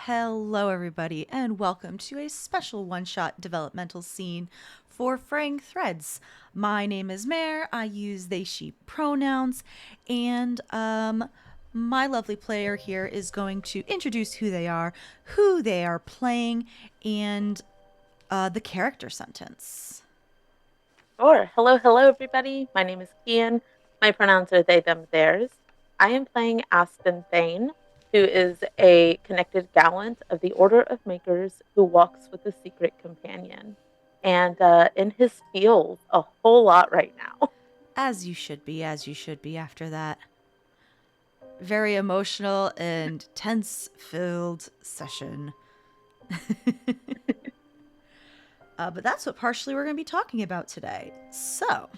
Hello, everybody, and welcome to a special one-shot developmental scene for Fraying Threads. My name is Mare. I use they, she pronouns, and my lovely player here is going to introduce who they are playing, and the character sentence. Sure. Hello, everybody. My name is Kian. My pronouns are they, them, theirs. I am playing Aspen Thane, who is a connected gallant of the Order of Makers who walks with a secret companion. And in his feels a whole lot right now. As you should be after that very emotional and tense-filled session. But that's what partially we're going to be talking about today. So,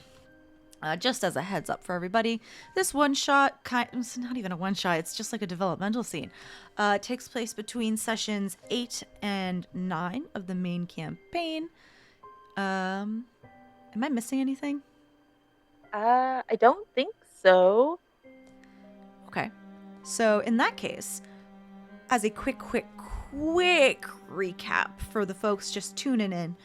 just as a heads up for everybody, this one shot, it's not even a one shot, it's just like a developmental scene. Takes place between sessions 8 and 9 of the main campaign. Am I missing anything? I don't think so. Okay. So, in that case, as a quick recap for the folks just tuning in,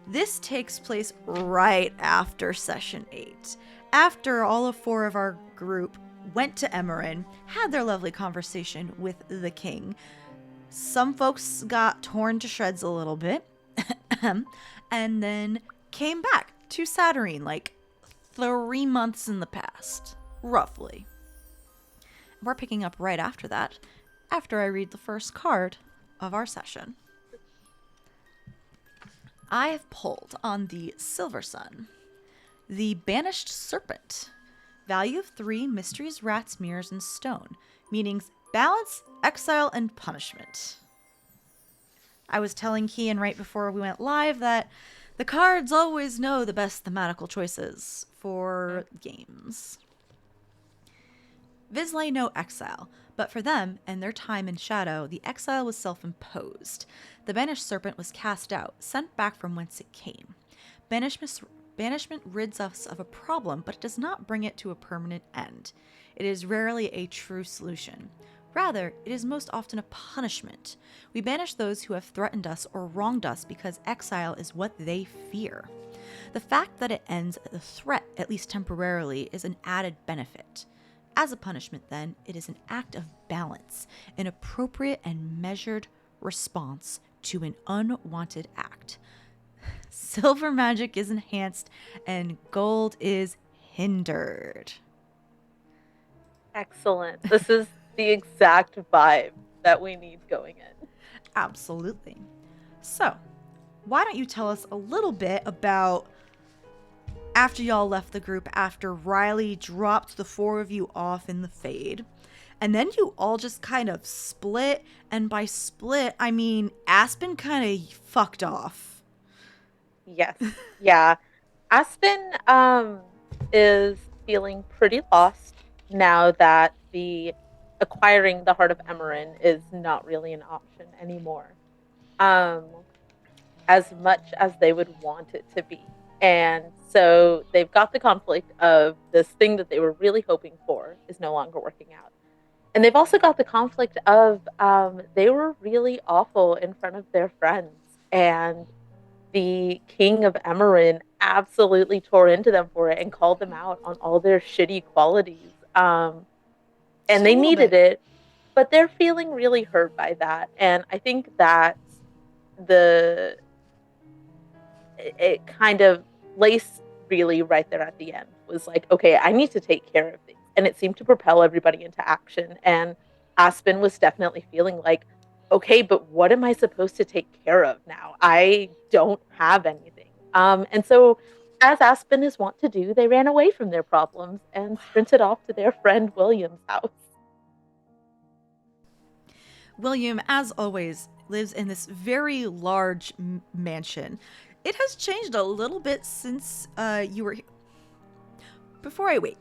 this takes place right after session 8. After all of 4 of our group went to Emerin, had their lovely conversation with the king. Some folks got torn to shreds a little bit, and then came back to Saturnine like 3 months in the past, roughly. We're picking up right after that, after I read the first card of our session. I have pulled on the Silver Sun, the Banished Serpent. Value of 3 mysteries, rats, mirrors, and stone. Meanings balance, exile, and punishment. I was telling Kian right before we went live that the cards always know the best thematical choices for games. Visley no exile, but for them and their time in shadow, the exile was self-imposed. The banished serpent was cast out, sent back from whence it came. Banishment rids us of a problem, but it does not bring it to a permanent end. It is rarely a true solution. Rather, it is most often a punishment. We banish those who have threatened us or wronged us because exile is what they fear. The fact that it ends the threat, at least temporarily, is an added benefit. As a punishment, then, it is an act of balance, an appropriate and measured response to an unwanted act. Silver magic is enhanced and gold is hindered. Excellent. This is the exact vibe that we need going in. Absolutely. So, why don't you tell us a little bit about after y'all left the group, after Riley dropped the 4 of you off in the Fade, and then you all just kind of split, and by split, I mean Aspen kind of fucked off. Yes. Yeah. Aspen is feeling pretty lost now that the acquiring the heart of Emerin is not really an option anymore. Um, as much as they would want it to be. And so they've got the conflict of this thing that they were really hoping for is no longer working out. And they've also got the conflict of they were really awful in front of their friends. And the king of Emerin absolutely tore into them for it and called them out on all their shitty qualities. And Just a they little needed bit. it, but they're feeling really hurt by that. And I think that the it kind of Lace really right there at the end was like, okay, I need to take care of things. And it seemed to propel everybody into action. And Aspen was definitely feeling like, okay, but what am I supposed to take care of now? I don't have anything. And so, as Aspen is wont to do, they ran away from their problems and sprinted off to their friend William's house. William, as always, lives in this very large mansion. It has changed a little bit since you were here. Before I wait,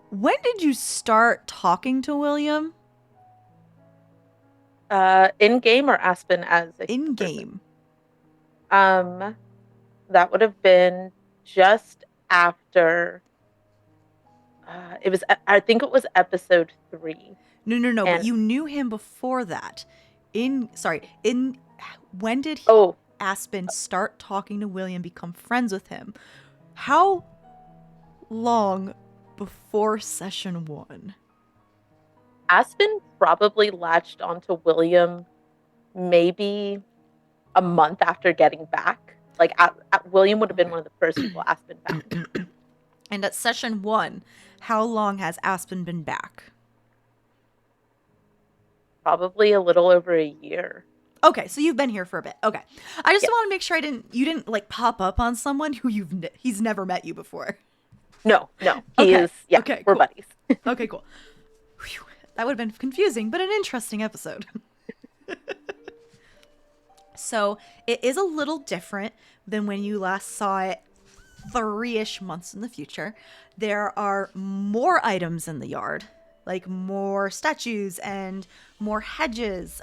when did you start talking to William? In game or Aspen as a In person? game. Um, that would have been just after It was, I think it was episode 3. No, but And you knew him before that. In when did oh, Aspen start talking to William, become friends with him? How long before session 1? Aspen probably latched onto William maybe a month after getting back. Like, William would have been one of the first people Aspen found. And at session 1, how long has Aspen been back? Probably a little over a year. Okay, so you've been here for a bit. Okay. I just Yeah. want to make sure you didn't like pop up on someone who he's never met you before. No, he Okay. is. Yeah, Okay, we're cool. buddies. Okay, cool. Whew. That would have been confusing, but an interesting episode. So it is a little different than when you last saw it 3-ish months in the future. There are more items in the yard, like more statues and more hedges.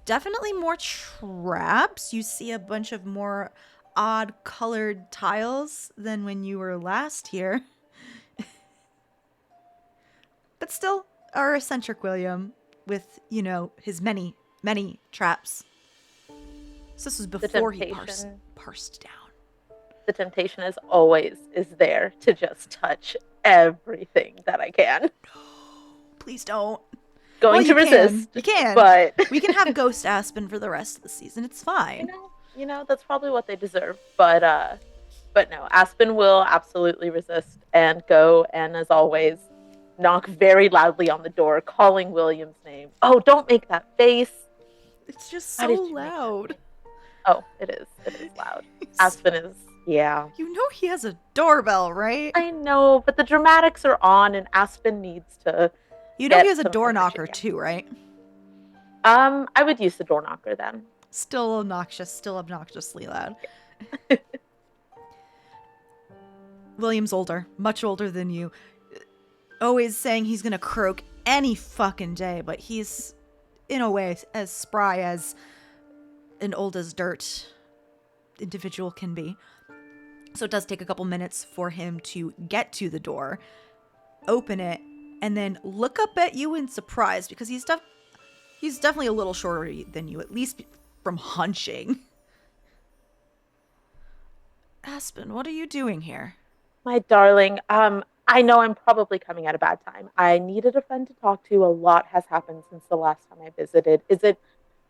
Definitely more traps. You see a bunch of more odd colored tiles than when you were last here. But still, our eccentric William with, his many, many traps. So this was before he parsed down. The temptation as always is there to just touch everything that I can. No, please don't. Going to resist. You can. But we can have Ghost Aspen for the rest of the season. It's fine. That's probably what they deserve. But no, Aspen will absolutely resist and go, and as always, knock very loudly on the door, calling William's name. Oh, don't make that face. It's just so loud. Oh, it is. It is loud. Aspen is, yeah. You know he has a doorbell, right? I know, but the dramatics are on, and Aspen needs to. You know he has a door knocker too, right? I would use the door knocker then. Still obnoxiously loud. William's older, much older than you. Always saying he's gonna croak any fucking day, but he's, in a way, as spry as an old as dirt individual can be. So it does take a couple minutes for him to get to the door, open it, and then look up at you in surprise, because he's definitely a little shorter than you, at least from hunching. Aspen, what are you doing here? My darling, I know I'm probably coming at a bad time. I needed a friend to talk to. A lot has happened since the last time I visited.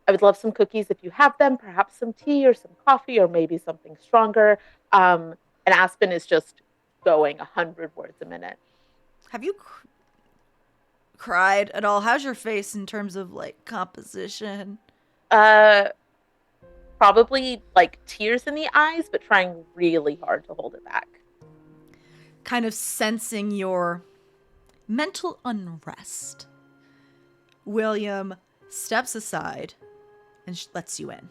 I would love some cookies if you have them, perhaps some tea or some coffee or maybe something stronger. And Aspen is just going 100 words a minute. Have you cried at all? How's your face in terms of like composition? Probably like tears in the eyes, but trying really hard to hold it back. Kind of sensing your mental unrest. William steps aside and lets you in.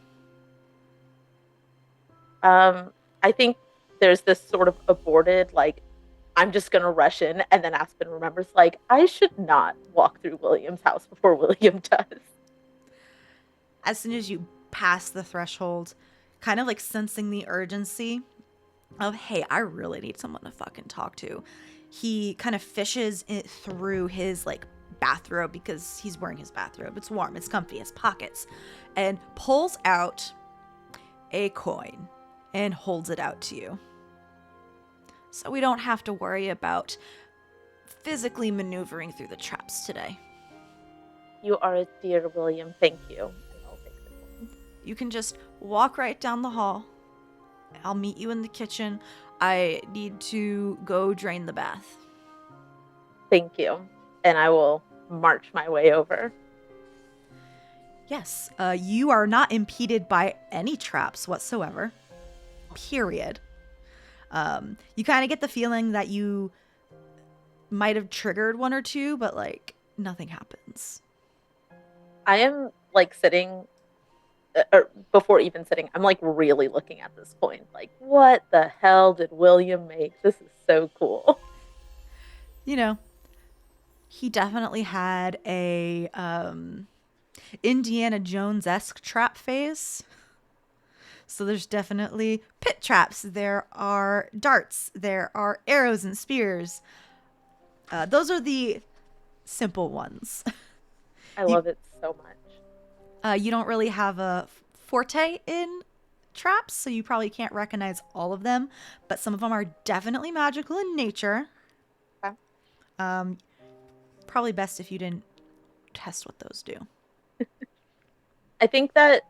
I think there's this sort of aborted, like, I'm just going to rush in. And then Aspen remembers, like, I should not walk through William's house before William does. As soon as you pass the threshold, kind of like sensing the urgency of, hey, I really need someone to fucking talk to. He kind of fishes it through his like bathrobe, because he's wearing his bathrobe. It's warm, it's comfy, it's pockets, and pulls out a coin and holds it out to you. So we don't have to worry about physically maneuvering through the traps today. You are a dear, William. Thank you. You can just walk right down the hall. I'll meet you in the kitchen. I need to go drain the bath. Thank you. And I will march my way over. Yes, you are not impeded by any traps whatsoever. Period. You kind of get the feeling that you might have triggered one or two, but like nothing happens. I am like sitting, or before even sitting, I'm like really looking at this coin. Like, what the hell did William make? This is so cool. You know, he definitely had a Indiana Jones-esque trap phase. So there's definitely pit traps. There are darts. There are arrows and spears. Those are the simple ones. I you love it so much. you don't really have a forte in traps, so you probably can't recognize all of them, but some of them are definitely magical in nature. Okay. Um, Probably best if you didn't test what those do. I think that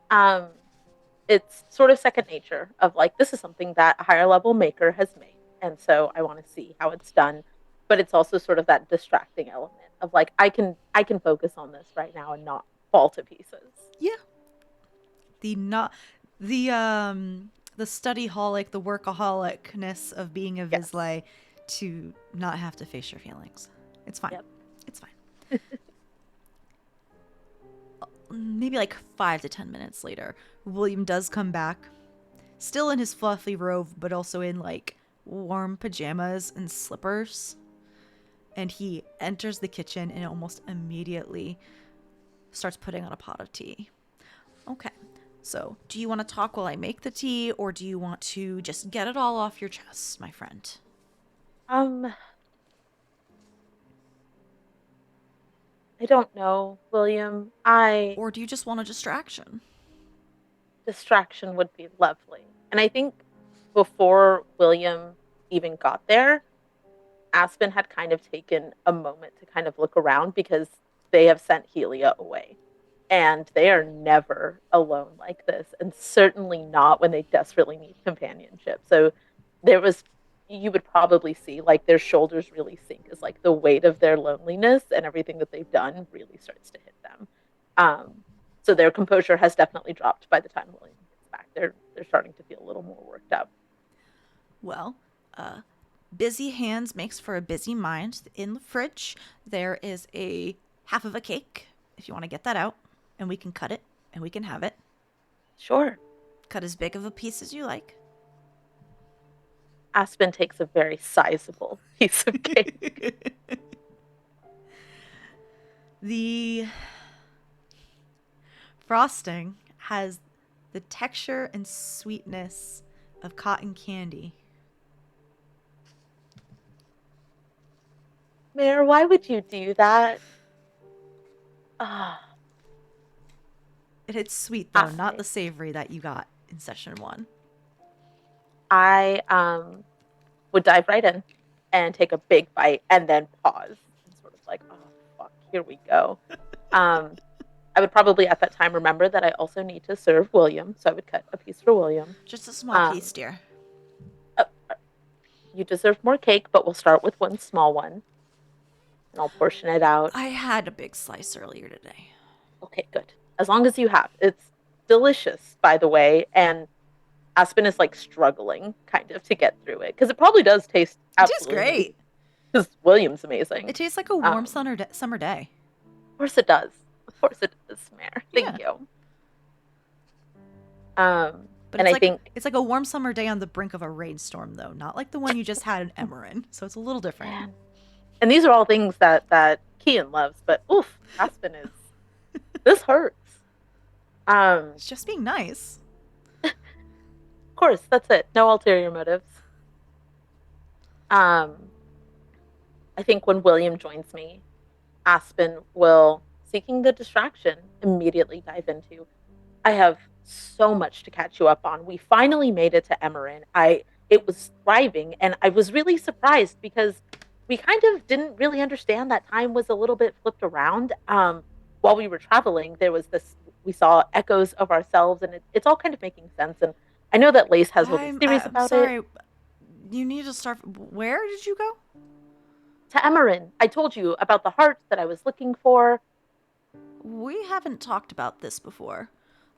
it's sort of second nature of like, this is something that a higher level maker has made. And so I want to see how it's done. But it's also sort of that distracting element of like, I can focus on this right now and not fall to pieces. Yeah. The not the study holic, the workaholicness of being a Yes. Vizsla to not have to face your feelings. It's fine. Yep. It's fine. Maybe like 5 to 10 minutes later, William does come back, still in his fluffy robe, but also in like warm pajamas and slippers. And he enters the kitchen and almost immediately starts putting on a pot of tea. Okay, so do you want to talk while I make the tea, or do you want to just get it all off your chest, my friend? Um, I don't know, William. I Or do you just want a distraction? Distraction would be lovely. And I think before William even got there, Aspen had kind of taken a moment to kind of look around because they have sent Helia away. And they are never alone like this, and certainly not when they desperately need companionship. So there was, you would probably see like their shoulders really sink as like the weight of their loneliness and everything that they've done really starts to hit them. So their composure has definitely dropped by the time William gets back. They're starting to feel a little more worked up. Well, busy hands makes for a busy mind. In the fridge, there is a half of a cake, if you want to get that out, and we can cut it and we can have it. Sure. Cut as big of a piece as you like. Aspen takes a very sizable piece of cake. The frosting has the texture and sweetness of cotton candy. Mare, why would you do that? Ah, It's sweet though, not I the savory that you got in session 1. I would dive right in and take a big bite and then pause and sort of like, oh fuck, here we go. I would probably at that time remember that I also need to serve William, so I would cut a piece for William. Just a small piece, dear. Uh, you deserve more cake, but we'll start with one small one, and I'll portion it out. I had a big slice earlier today. Okay, good. As long as you have. It's delicious, by the way, and Aspen is like struggling kind of to get through it because it probably does taste absolutely great. Because William's amazing. It tastes like a warm summer day. Of course it does. Of course it does, Mare. Thank you. But and I think it's like a warm summer day on the brink of a rainstorm, though, not like the one you just had in Emerin. So it's a little different. Man. And these are all things that Kian loves, but oof, Aspen is. This hurts. It's just being nice. Of course, that's it. No ulterior motives. I think when William joins me, Aspen will, seeking the distraction, immediately dive into. I have so much to catch you up on. We finally made it to Emerin. It was thriving, and I was really surprised because we kind of didn't really understand that time was a little bit flipped around. While we were traveling, there was this, we saw echoes of ourselves, and it's all kind of making sense. And I know that Lace has all these theories about it. You need to start. Where did you go? To Emerin. I told you about the heart that I was looking for. We haven't talked about this before.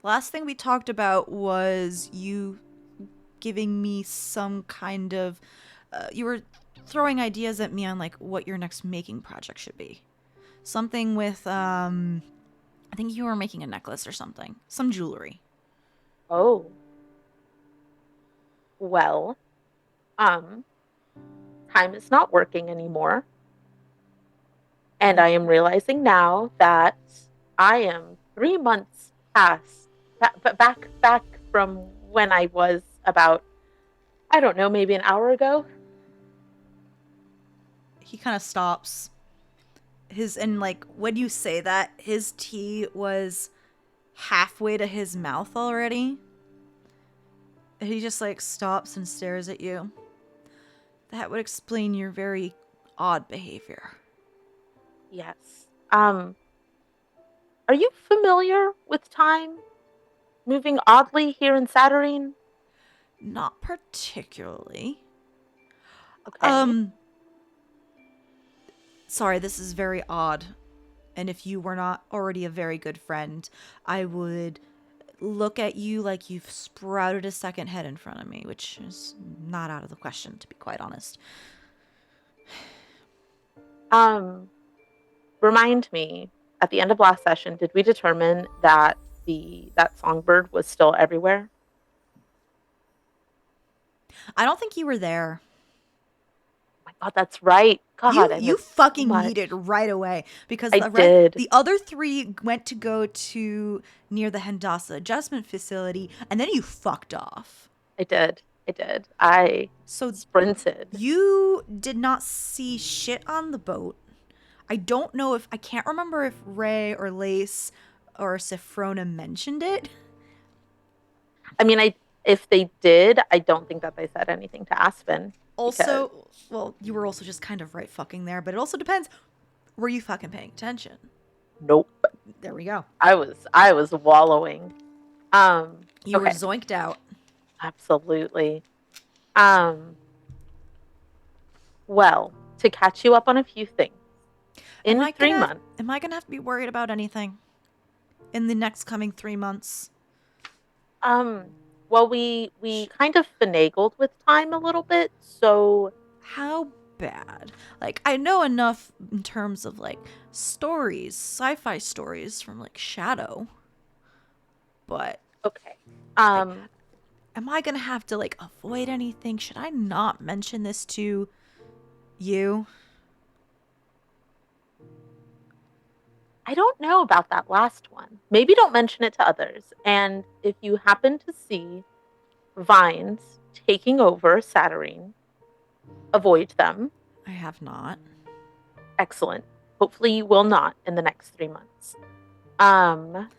Last thing we talked about was you giving me some kind of... you were throwing ideas at me on like what your next making project should be. Something with, I think you were making a necklace or something. Some jewelry. Oh. Well, time is not working anymore. And I am realizing now that I am 3 months past, back from when I was about, I don't know, maybe an hour ago. He kind of stops. And like when you say that, his tea was halfway to his mouth already. He just like stops and stares at you. That would explain your very odd behavior. Yes. Are you familiar with time moving oddly here in Saturnine? Not particularly. Okay. Sorry, this is very odd. And if you were not already a very good friend, I would look at you like you've sprouted a second head in front of me, which is not out of the question, to be quite honest. Um, Remind me, at the end of last session, did we determine that that songbird was still everywhere? I don't think you were there. Oh my God, that's right. God, You I you missed so fucking much. yeeted right away because I did. the other three went to go to near the Hendasa adjustment facility, and then you fucked off. I did. I did. I So sprinted. you did not see shit on the boat. I can't remember if Ray or Lace or Sifrona mentioned it. I mean, if they did, I don't think that they said anything to Aspen because Also, well, you were also just kind of right fucking there, but it also depends. Were you fucking paying attention? nope. There we go. I was wallowing. You were Okay, zoinked out. absolutely. Um, well, to catch you up on a few things. In 3 months, Am I gonna have to be worried about anything in the next coming 3 months? well, we kind of finagled with time a little bit, so How bad? Like, I know enough in terms of like stories, sci-fi stories from like Shadow, but okay. like, Um, am I gonna have to like avoid anything? Should I not mention this to you? I don't know about that last one. Maybe don't mention it to others. And if you happen to see vines taking over Saturnine, avoid them. I have not. Excellent. Hopefully you will not in the next 3 months. Um,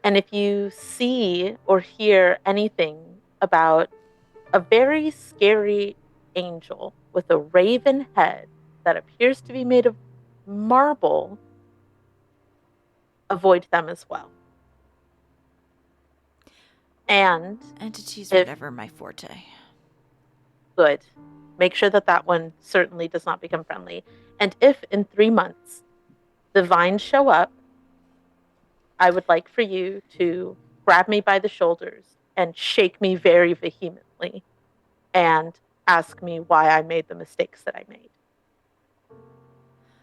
and if you see or hear anything about a very scary angel with a raven head that appears to be made of marble, avoid them as well. And Entities were if never my forte. good, make sure that that one certainly does not become friendly. And if in 3 months the vines show up, I would like for you to grab me by the shoulders and shake me very vehemently and ask me why I made the mistakes that I made.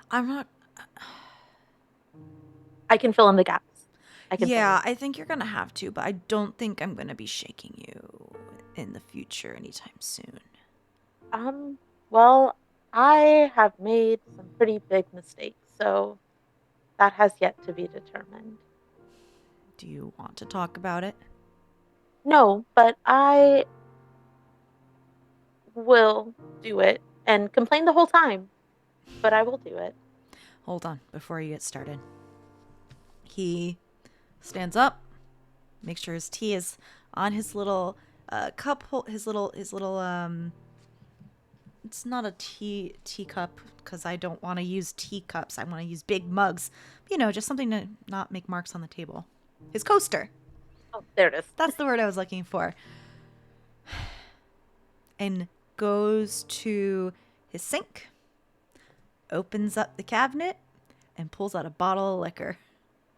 I'm not. I can fill in the gaps. I can fill in Yeah, the I think you're gonna have to, but I don't think I'm gonna be shaking you in the future anytime soon. Well, I have made some pretty big mistakes, so that has yet to be determined. Do you want to talk about it? No, but I will do it and complain the whole time, but I will do it. Hold on before you get started. He stands up, makes sure his tea is on his little cup. His little It's not a teacup because I don't want to use teacups. I want to use big mugs. You know, just something to not make marks on the table. His coaster. Oh, there it is. That's the word I was looking for. And goes to his sink, opens up the cabinet, and pulls out a bottle of liquor.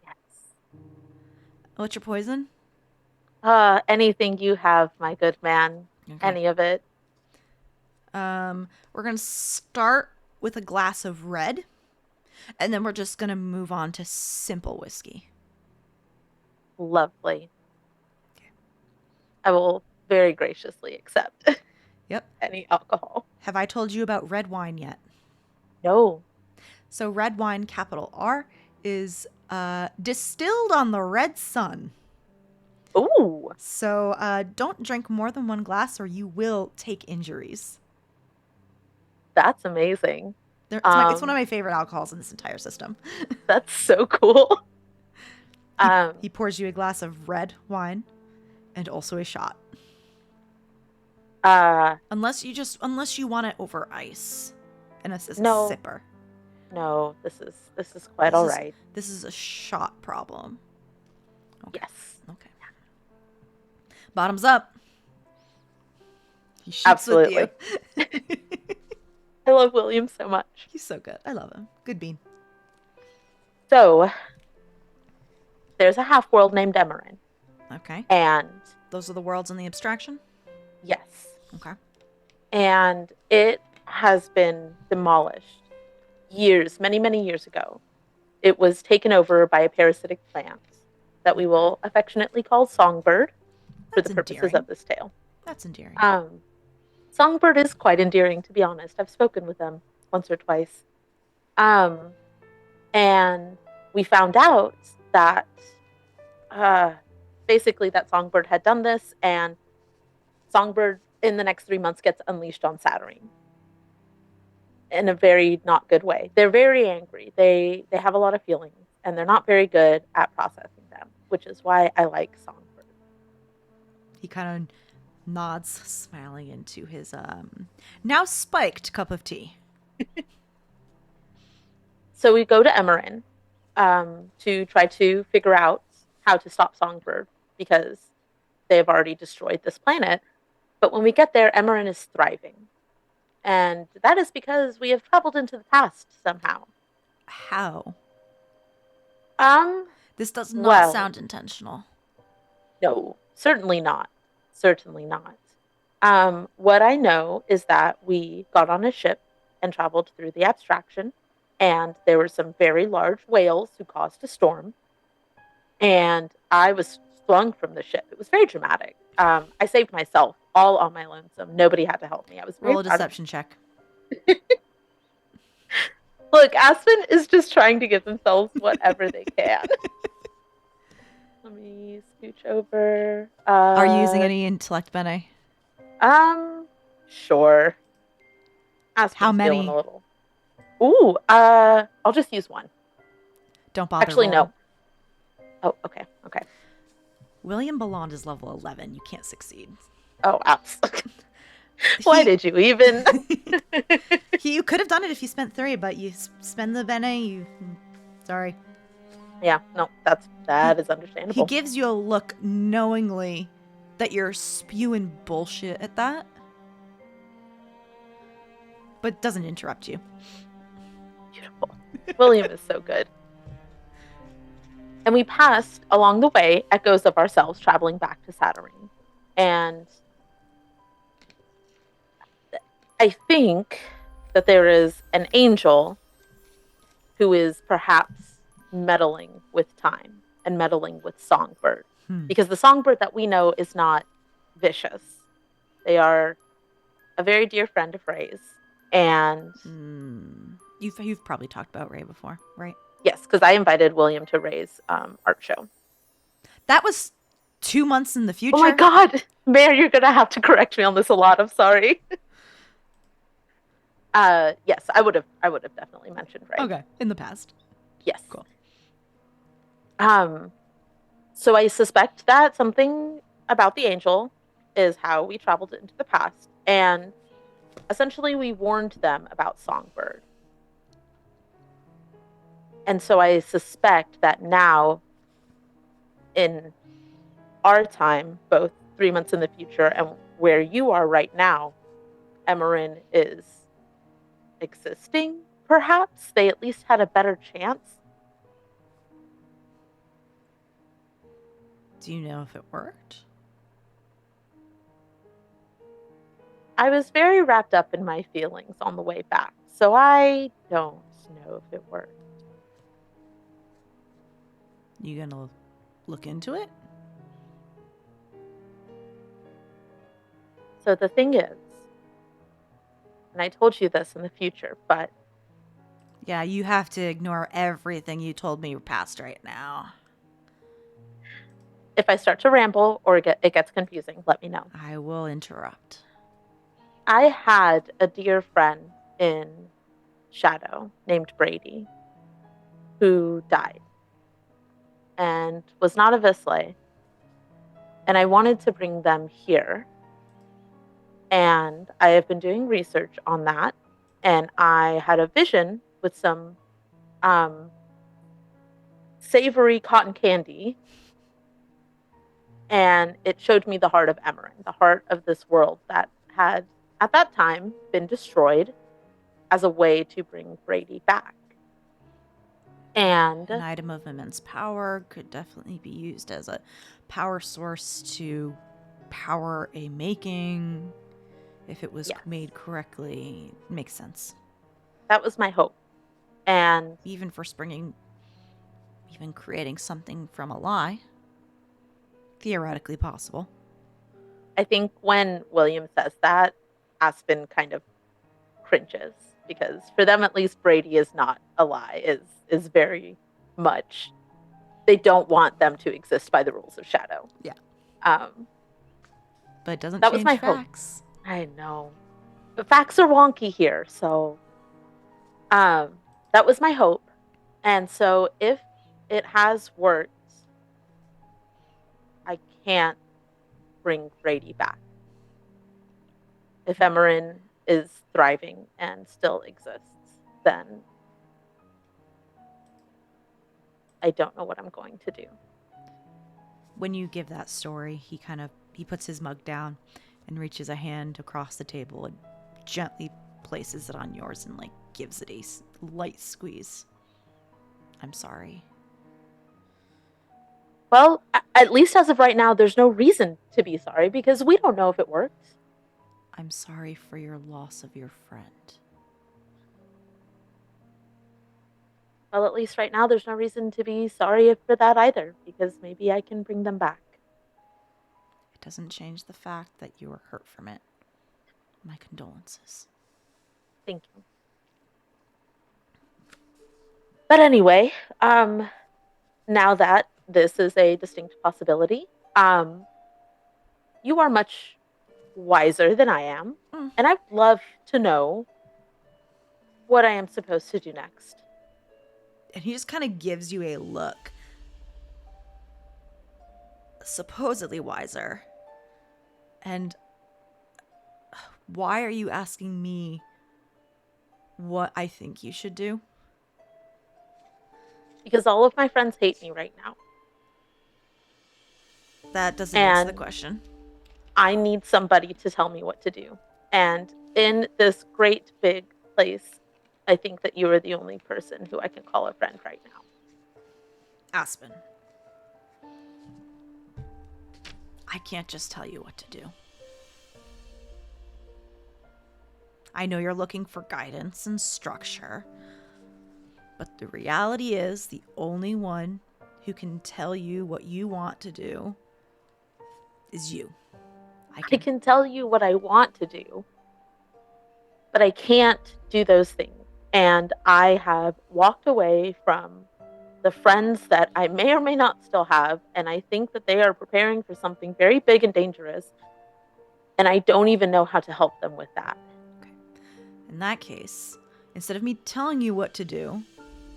Yes. What's your poison? Anything you have, my good man. Okay. Any of it. We're gonna start with a glass of red, and then we're just gonna move on to simple whiskey. Lovely. I will very graciously accept Yep. any alcohol. Have I told you about red wine yet? No. So red wine, capital R, is distilled on the red sun. Ooh. So don't drink more than one glass or you will take injuries. That's amazing. It's one of my favorite alcohols in this entire system. That's so cool. He pours you a glass of red wine and also a shot. Unless you want it over ice, and it's a No. sipper. No, this is quite all right. This is a shot problem. Okay. Yes. Okay. Bottoms up. He shoots Absolutely. with you. I love William so much. He's so good. I love him. Good bean. So, there's a half-world named Emerin. Okay. And those are the worlds in the abstraction? Yes. Okay. And it has been demolished years, many, many years ago. It was taken over by a parasitic plant that we will affectionately call Songbird for the purposes of this tale. That's endearing. Songbird is quite endearing, to be honest. I've spoken with them once or twice. And we found out that basically that Songbird had done this, and Songbird in the next 3 months gets unleashed on Saturnine in a very not good way. They're very angry. They have a lot of feelings, and they're not very good at processing them, which is why I like Songbird. He kind of nods, smiling into his now spiked cup of tea. So we go to Emerin to try to figure out how to stop Songbird, because they have already destroyed this planet. But when we get there, Emerin is thriving. And that is because we have traveled into the past somehow. How? This does not sound intentional. No, certainly not. Certainly not. What I know is that we got on a ship and traveled through the abstraction, and there were some very large whales who caused a storm. And I was flung from the ship. It was very dramatic. I saved myself all on my lonesome. Nobody had to help me. I was very roll a deception check. Look, Aspen is just trying to give themselves whatever they can. Let me scooch over. Are you using any intellect, Bene? Sure. Aspen's how many? A little. Ooh, I'll just use one. Don't bother. Actually, roll. no. Oh, okay. William Belland is level 11. You can't succeed. Oh, absolutely. Why did you even? You could have done it if you spent 3, but you spend the Bene. Sorry. Yeah, no, that is understandable. He gives you a look knowingly that you're spewing bullshit at that, but doesn't interrupt you. Beautiful. William is so good. And we passed along the way echoes of ourselves traveling back to Saturnine. And I think that there is an angel who is perhaps meddling with time and meddling with Songbird. Because the Songbird that we know is not vicious. They are a very dear friend of Ray's. And you've probably talked about Ray before, right? Yes, because I invited William to Ray's art show. That was 2 months in the future. Oh my God, Mayor, you're gonna have to correct me on this a lot. I'm sorry. Yes, I would have definitely mentioned Ray. Okay, in the past. Yes. Cool. So I suspect that something about the angel is how we traveled into the past, and essentially we warned them about Songbird. And so I suspect that now, in our time, both 3 months in the future and where you are right now, Emerin is existing, perhaps? They at least had a better chance. Do you know if it worked? I was very wrapped up in my feelings on the way back, so I don't know if it worked. You gonna look into it? So the thing is, and I told you this in the future, but... Yeah, you have to ignore everything you told me past right now. If I start to ramble or it gets confusing, let me know. I will interrupt. I had a dear friend in shadow named Brady who died and was not a Visla. And I wanted to bring them here. And I have been doing research on that. And I had a vision with some savory cotton candy. And it showed me the heart of Emerin, the heart of this world that had, at that time, been destroyed as a way to bring Brady back. And an item of immense power could definitely be used as a power source to power a making. If it was made correctly, makes sense. That was my hope. And even creating something from a lie, theoretically possible. I think when William says that, Aspen kind of cringes, because for them at least Brady is not a lie, is very much, they don't want them to exist by the rules of Shadow. Yeah. But it doesn't that change was my facts. Hope. I know. The facts are wonky here, so that was my hope. And so if it has worked, I can't bring Brady back. If Emerin is thriving and still exists, then I don't know what I'm going to do. When you give that story, he puts his mug down and reaches a hand across the table and gently places it on yours and gives it a light squeeze. I'm sorry. Well, at least as of right now, there's no reason to be sorry because we don't know if it works. I'm sorry for your loss of your friend. Well, at least right now, there's no reason to be sorry for that either, because maybe I can bring them back. It doesn't change the fact that you were hurt from it. My condolences. Thank you. But anyway, now that this is a distinct possibility, you are much wiser than I am, and I'd love to know what I am supposed to do next. And he just kind of gives you a look. Supposedly wiser. And why are you asking me what I think you should do? Because all of my friends hate me right now. That doesn't answer the question. I need somebody to tell me what to do. And in this great big place, I think that you are the only person who I can call a friend right now. Aspen. I can't just tell you what to do. I know you're looking for guidance and structure, but the reality is the only one who can tell you what you want to do is you. I can tell you what I want to do, but I can't do those things. And I have walked away from the friends that I may or may not still have, and I think that they are preparing for something very big and dangerous, and I don't even know how to help them with that. Okay. In that case, instead of me telling you what to do,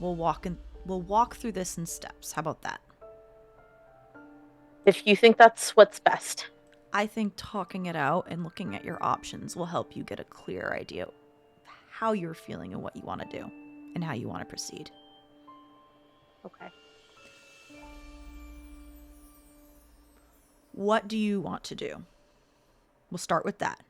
we'll walk through this in steps. How about that? If you think that's what's best. I think talking it out and looking at your options will help you get a clear idea of how you're feeling and what you want to do and how you want to proceed. Okay. What do you want to do? We'll start with that.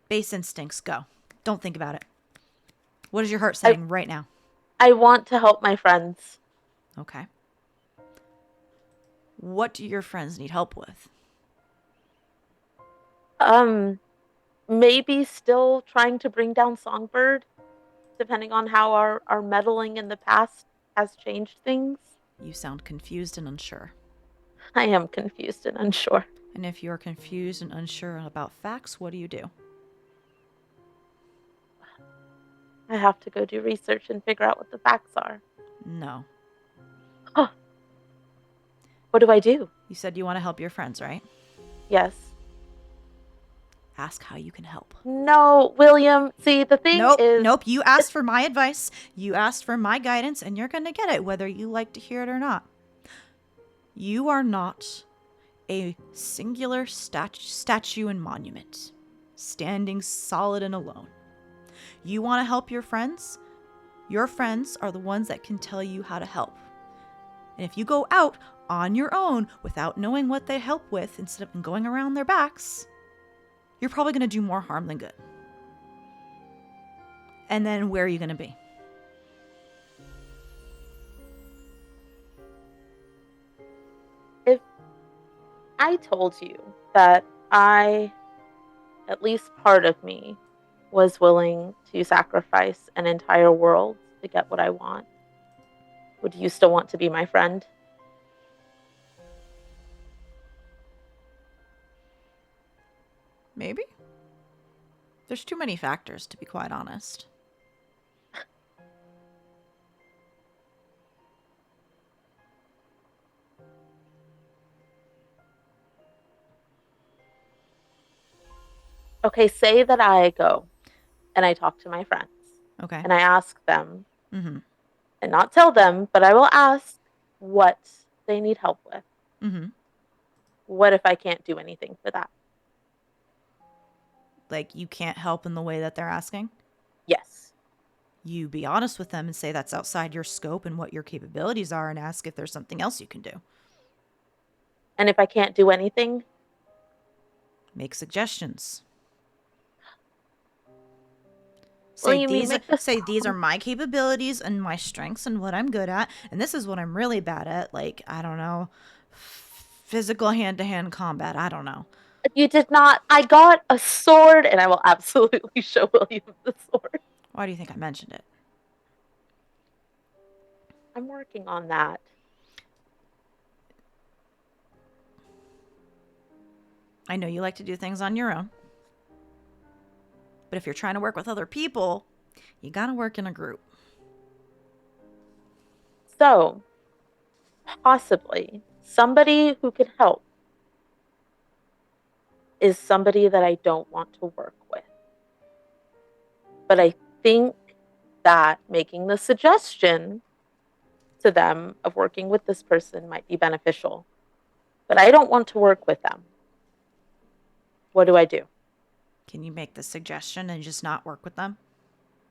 Base instincts, go. Don't think about it. What is your heart saying right now? I want to help my friends. Okay. What do your friends need help with? Maybe still trying to bring down Songbird, depending on how our meddling in the past has changed things. You sound confused and unsure. I am confused and unsure. And if you're confused and unsure about facts, what do you do? I have to go do research and figure out what the facts are. No. Huh. What do I do? You said you want to help your friends, right? Yes. Ask how you can help. No, William. See, the thing is... Nope. You asked for my advice. You asked for my guidance, and you're going to get it, whether you like to hear it or not. You are not a singular statue and monument, standing solid and alone. You want to help your friends? Your friends are the ones that can tell you how to help. And if you go out on your own without knowing what they help with, instead of going around their backs, you're probably going to do more harm than good. And then where are you going to be? If I told you that at least part of me, was willing to sacrifice an entire world to get what I want, would you still want to be my friend? Maybe. There's too many factors, to be quite honest. Okay, say that I go and I talk to my friends. Okay. And I ask them, Mm-hmm. and not tell them, but I will ask what they need help with. Mm-hmm. What if I can't do anything for that? Like, you can't help in the way that they're asking? Yes. You be honest with them and say that's outside your scope and what your capabilities are, and ask if there's something else you can do. And if I can't do anything? Make suggestions. Well, Say these are my capabilities and my strengths and what I'm good at, and this is what I'm really bad at. Like, I don't know, physical hand-to-hand combat. I don't know. You did not. I got a sword, and I will absolutely show William the sword. Why do you think I mentioned it? I'm working on that. I know you like to do things on your own. But if you're trying to work with other people, you gotta work in a group. So, possibly, somebody who can help is somebody that I don't want to work with. But I think that making the suggestion to them of working with this person might be beneficial. But I don't want to work with them. What do I do? Can you make the suggestion and just not work with them?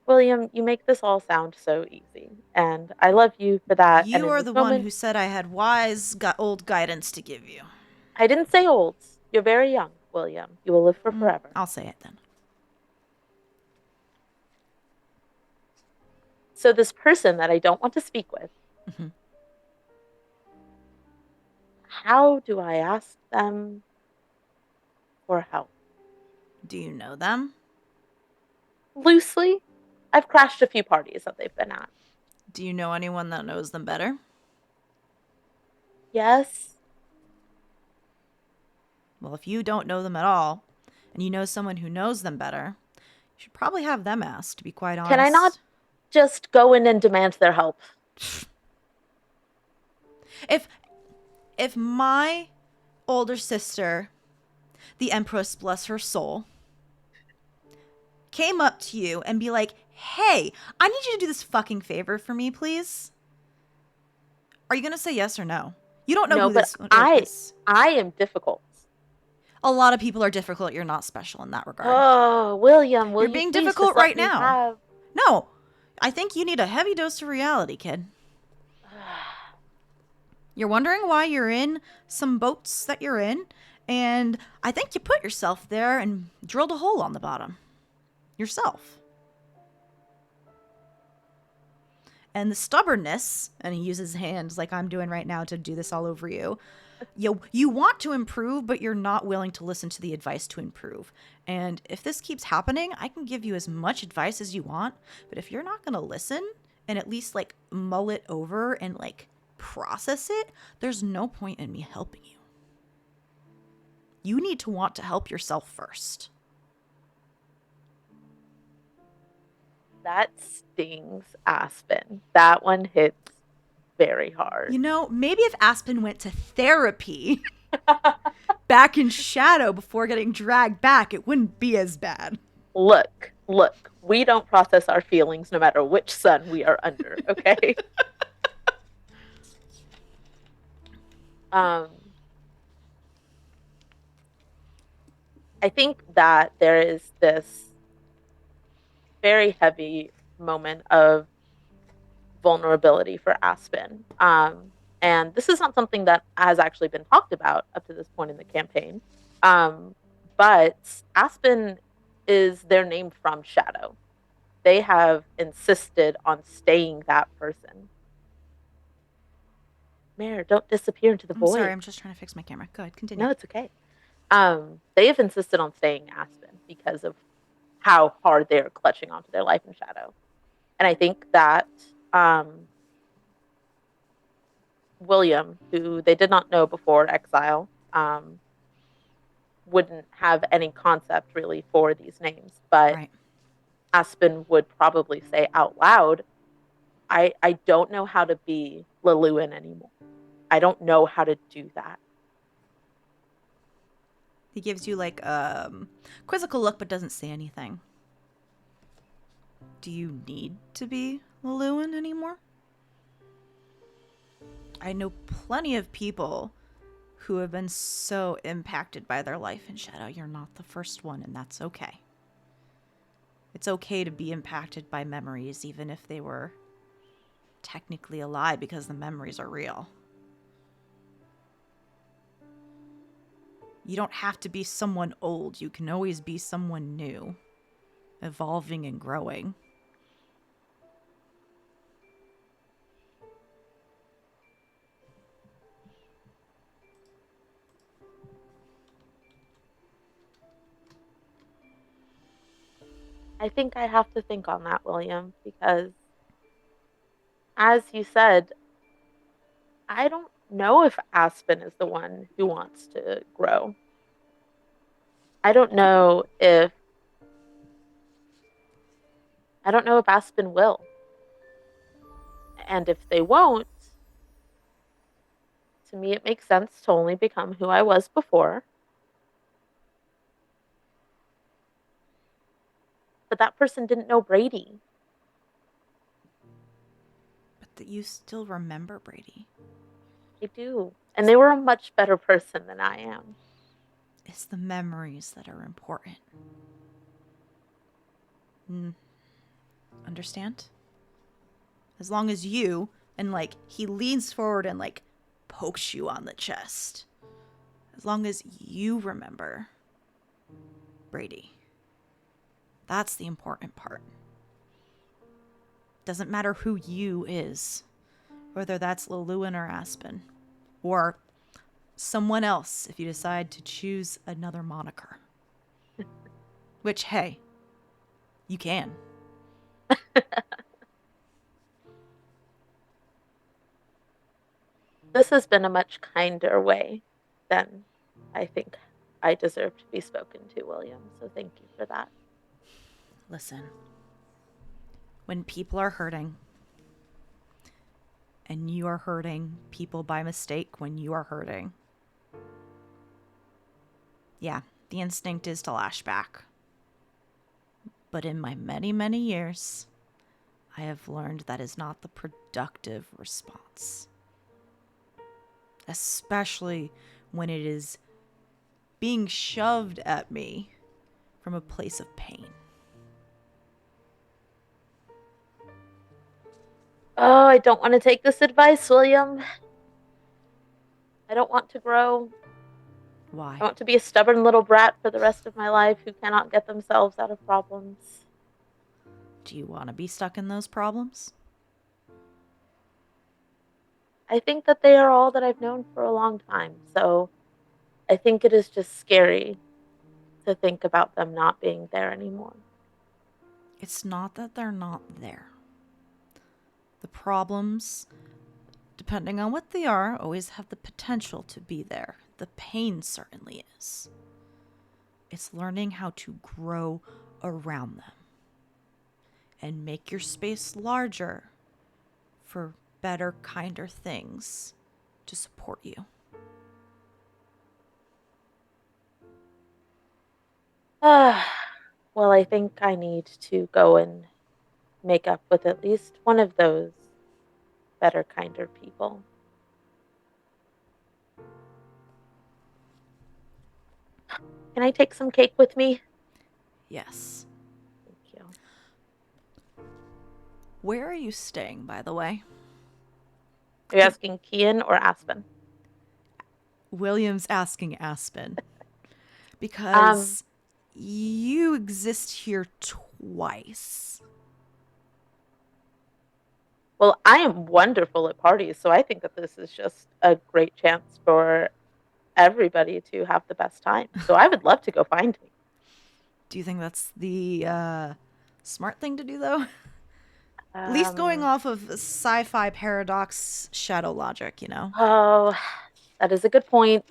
William, you make this all sound so easy, and I love you for that. You are the one who said I had old guidance to give you. I didn't say old. You're very young, William. You will live for forever. I'll say it then. So this person that I don't want to speak with, Mm-hmm. how do I ask them for help? Do you know them? Loosely. I've crashed a few parties that they've been at. Do you know anyone that knows them better? Yes. Well, if you don't know them at all, and you know someone who knows them better, you should probably have them asked, to be quite honest. Can I not just go in and demand their help? If my older sister, the Empress, bless her soul, came up to you and be like, hey, I need you to do this fucking favor for me, please. Are you going to say yes or no? You don't know who this is. I am difficult. A lot of people are difficult. You're not special in that regard. Oh, William, you're being difficult right now. No, I think you need a heavy dose of reality, kid. You're wondering why you're in some boats that you're in, and I think you put yourself there and drilled a hole on the bottom. Yourself. And the stubbornness, and he uses his hands like I'm doing right now to do this all over you. You want to improve, but you're not willing to listen to the advice to improve. And if this keeps happening, I can give you as much advice as you want, but if you're not going to listen and at least like mull it over and like process it, there's no point in me helping you. You need to want to help yourself first. That stings, Aspen. That one hits very hard. You know, maybe if Aspen went to therapy, back in shadow before getting dragged back, it wouldn't be as bad. Look, we don't process our feelings no matter which sun we are under, okay? I think that there is this very heavy moment of vulnerability for Aspen. And this is not something that has actually been talked about up to this point in the campaign. But Aspen is their name from Shadow. They have insisted on staying that person. Mare, don't disappear into the I'm void. sorry, I'm just trying to fix my camera. Go ahead, continue. No, it's okay. They have insisted on staying Aspen because of how hard they are clutching onto their life in Shadow. And I think that William, who they did not know before exile, wouldn't have any concept really for these names. But Right. Aspen would probably say out loud, I don't know how to be Leluin anymore. I don't know how to do that. He gives you like a quizzical look but doesn't say anything. Do you need to be Lewin anymore? I know plenty of people who have been so impacted by their life in Shadow. You're not the first one, and that's okay. It's okay to be impacted by memories, even if they were technically a lie, because the memories are real. You don't have to be someone old. You can always be someone new, evolving and growing. I think I have to think on that, William, because as you said, I don't know if Aspen is the one who wants to grow. I don't know if Aspen will. And if they won't, to me it makes sense to only become who I was before. But that person didn't know Brady. But that you still remember Brady. I do. And they were a much better person than I am. It's the memories that are important. Understand? As long as you, and like, he leans forward and like pokes you on the chest. As long as you remember Brady. That's the important part. Doesn't matter who you is, whether that's Lilluin or Aspen, or someone else if you decide to choose another moniker. Which, hey, you can. This has been a much kinder way than I think I deserve to be spoken to, William. So thank you for that. Listen, when people are hurting, and you are hurting people by mistake when you are hurting, yeah, the instinct is to lash back. But in my many, many years, I have learned that is not the productive response. Especially when it is being shoved at me from a place of pain. Oh, I don't want to take this advice, William. I don't want to grow. Why? I want to be a stubborn little brat for the rest of my life who cannot get themselves out of problems. Do you want to be stuck in those problems? I think that they are all that I've known for a long time. So I think it is just scary to think about them not being there anymore. It's not that they're not there. The problems, depending on what they are, always have the potential to be there. The pain certainly is. It's learning how to grow around them and make your space larger for better, kinder things to support you. Well, I think I need to go and make up with at least one of those better, kinder people. Can I take some cake with me? Yes. Thank you. Where are you staying, by the way? Are you asking Kian or Aspen? William's asking Aspen Um, because you exist here twice. well, I am wonderful at parties, so I think that this is just a great chance for everybody to have the best time. So I would love to go find me. Do you think that's the smart thing to do, though? At least going Um, off of sci fi paradox shadow logic, you know? oh, that is a good point.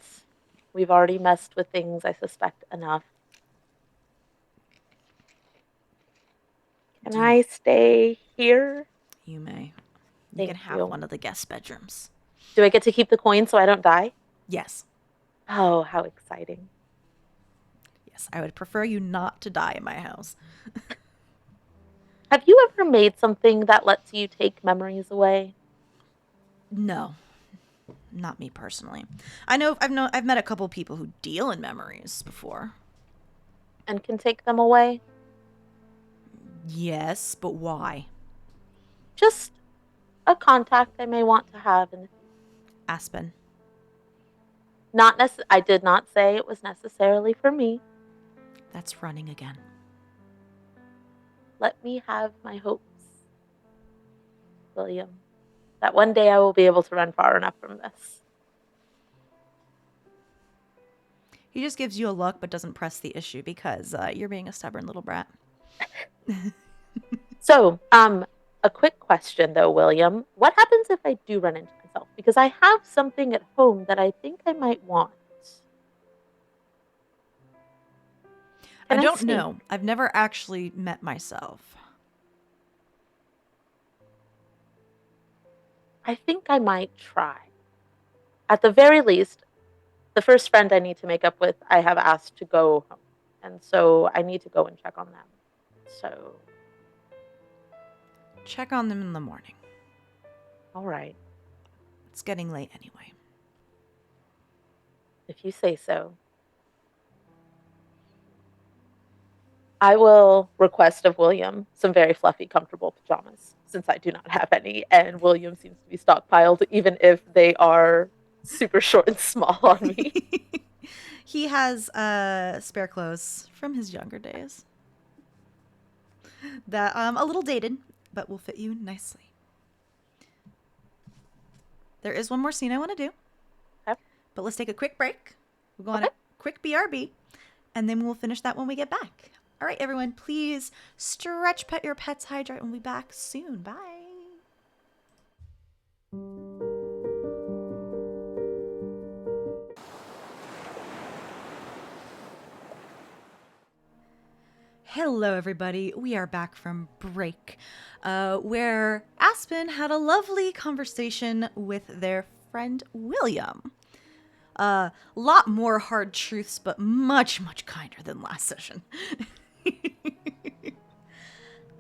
We've already messed with things, I suspect, enough. Can Do you, I stay here? you may. You can Thank have you. one of the guest bedrooms. Do I get to keep the coin so I don't die? Yes. Oh, how exciting. Yes. I would prefer you not to die in my house. Have you ever made something that lets you take memories away No, not me personally. I've met a couple people who deal in memories before. and can take them away? Yes, but why? Just a contact I may want to have in the future. Aspen. I did not say it was necessarily for me. That's running again. Let me have my hopes, William, that one day I will be able to run far enough from this. He just gives you a look but doesn't press the issue because you're being a stubborn little brat. So, a quick question though, William. What happens if I do run into myself? Because I have something at home that I think I might want. I Can I don't sneak? know. I've never actually met myself. I think I might try. At the very least, the first friend I need to make up with, I have asked to go home. And so I need to go and check on them. So, Check on them in the morning. all right, It's getting late anyway. if you say so. I will request of William some very fluffy, comfortable pajamas, since I do not have any, and William seems to be stockpiled, even if they are super short and small on me. He has spare clothes from his younger days that a little dated, but will fit you nicely. There is one more scene I want to do, Okay. but let's take a quick break. We'll go on Okay. a quick BRB, and then we'll finish that when we get back. All right, everyone, please stretch, pet your pets, hydrate, and we'll be back soon. Bye. Hello, everybody. We are back from break, where Aspen had a lovely conversation with their friend William. A lot more hard truths, but much, much kinder than last session.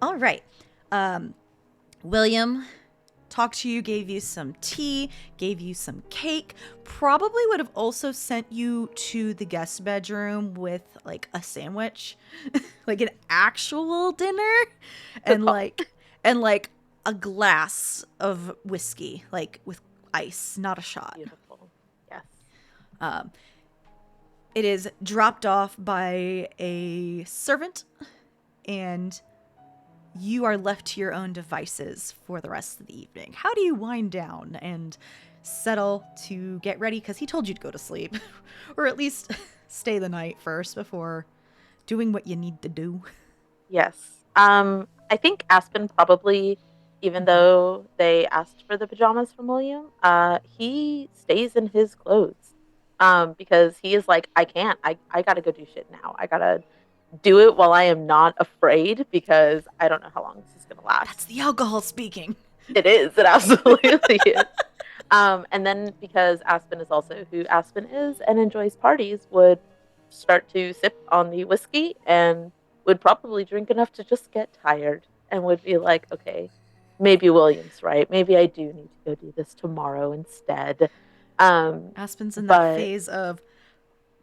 All right. William talked to you, gave you some tea, gave you some cake, probably would have also sent you to the guest bedroom with like a sandwich, like an actual dinner, and like a glass of whiskey, like with ice, not a shot. Beautiful. Yes. It is dropped off by a servant, and you are left to your own devices for the rest of the evening. How do you wind down and settle to get ready? Because he told you to go to sleep, or at least stay the night first before doing what you need to do. Yes. I think Aspen probably, even though they asked for the pajamas from William, he stays in his clothes. Because he is like, I can't. I gotta go do shit now. I gotta do it while I am not afraid because I don't know how long this is gonna That's last. the alcohol speaking. It is. It absolutely is. And then because Aspen is also who Aspen is and enjoys parties, would start to sip on the whiskey and would probably drink enough to just get tired and would be like, okay, maybe William's right. Maybe I do need to go do this tomorrow instead. Aspen's in that But phase of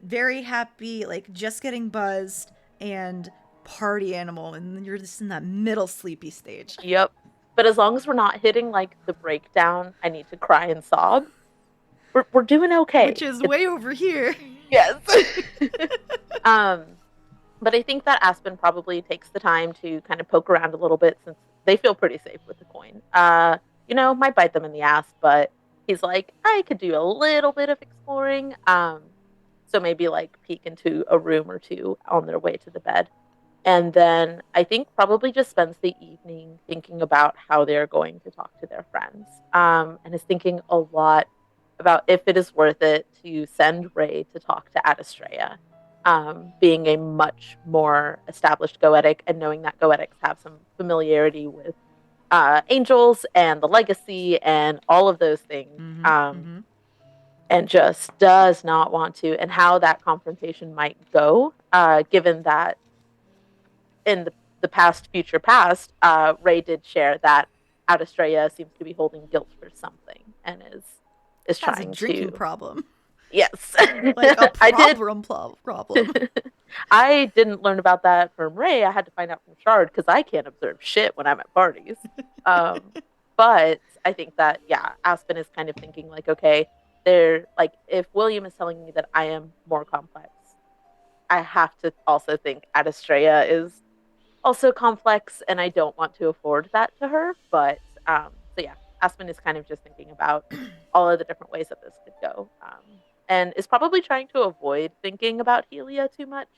very happy, like just getting buzzed, and party animal, and you're just in that middle sleepy stage. yep. But as long as we're not hitting like the breakdown, I need to cry and sob. We're doing Which okay. is way over here. Yes. um, but I think that Aspen probably takes the time to kind of poke around a little bit since they feel pretty safe with the coin. Might bite them in the ass, but he's like, I could do a little bit of exploring. So maybe like peek into a room or two on their way to the bed. And then I think probably just spends the evening thinking about how they're going to talk to their friends. And is thinking a lot about if it is worth it to send Ray to talk to Adastrea, being a much more established Goetic and knowing that Goetics have some familiarity with angels and the legacy and all of those things. And just does not want to, and how that confrontation might go, given that in the past, Ray did share that Adastrea seems to be holding guilt for something and is Has trying a drinking to. problem. Yes. Like a problem. problem. I didn't learn about that from Ray. I had to find out from Shard because I can't observe shit when I'm at parties. But I think that, yeah, Aspen is kind of thinking like, okay, they're like, if William is telling me that I am more complex, I have to also think Adastrea is also complex, and I don't want to afford that to her. But so yeah, Aspen is kind of just thinking about all of the different ways that this could go, and is probably trying to avoid thinking about Helia too much,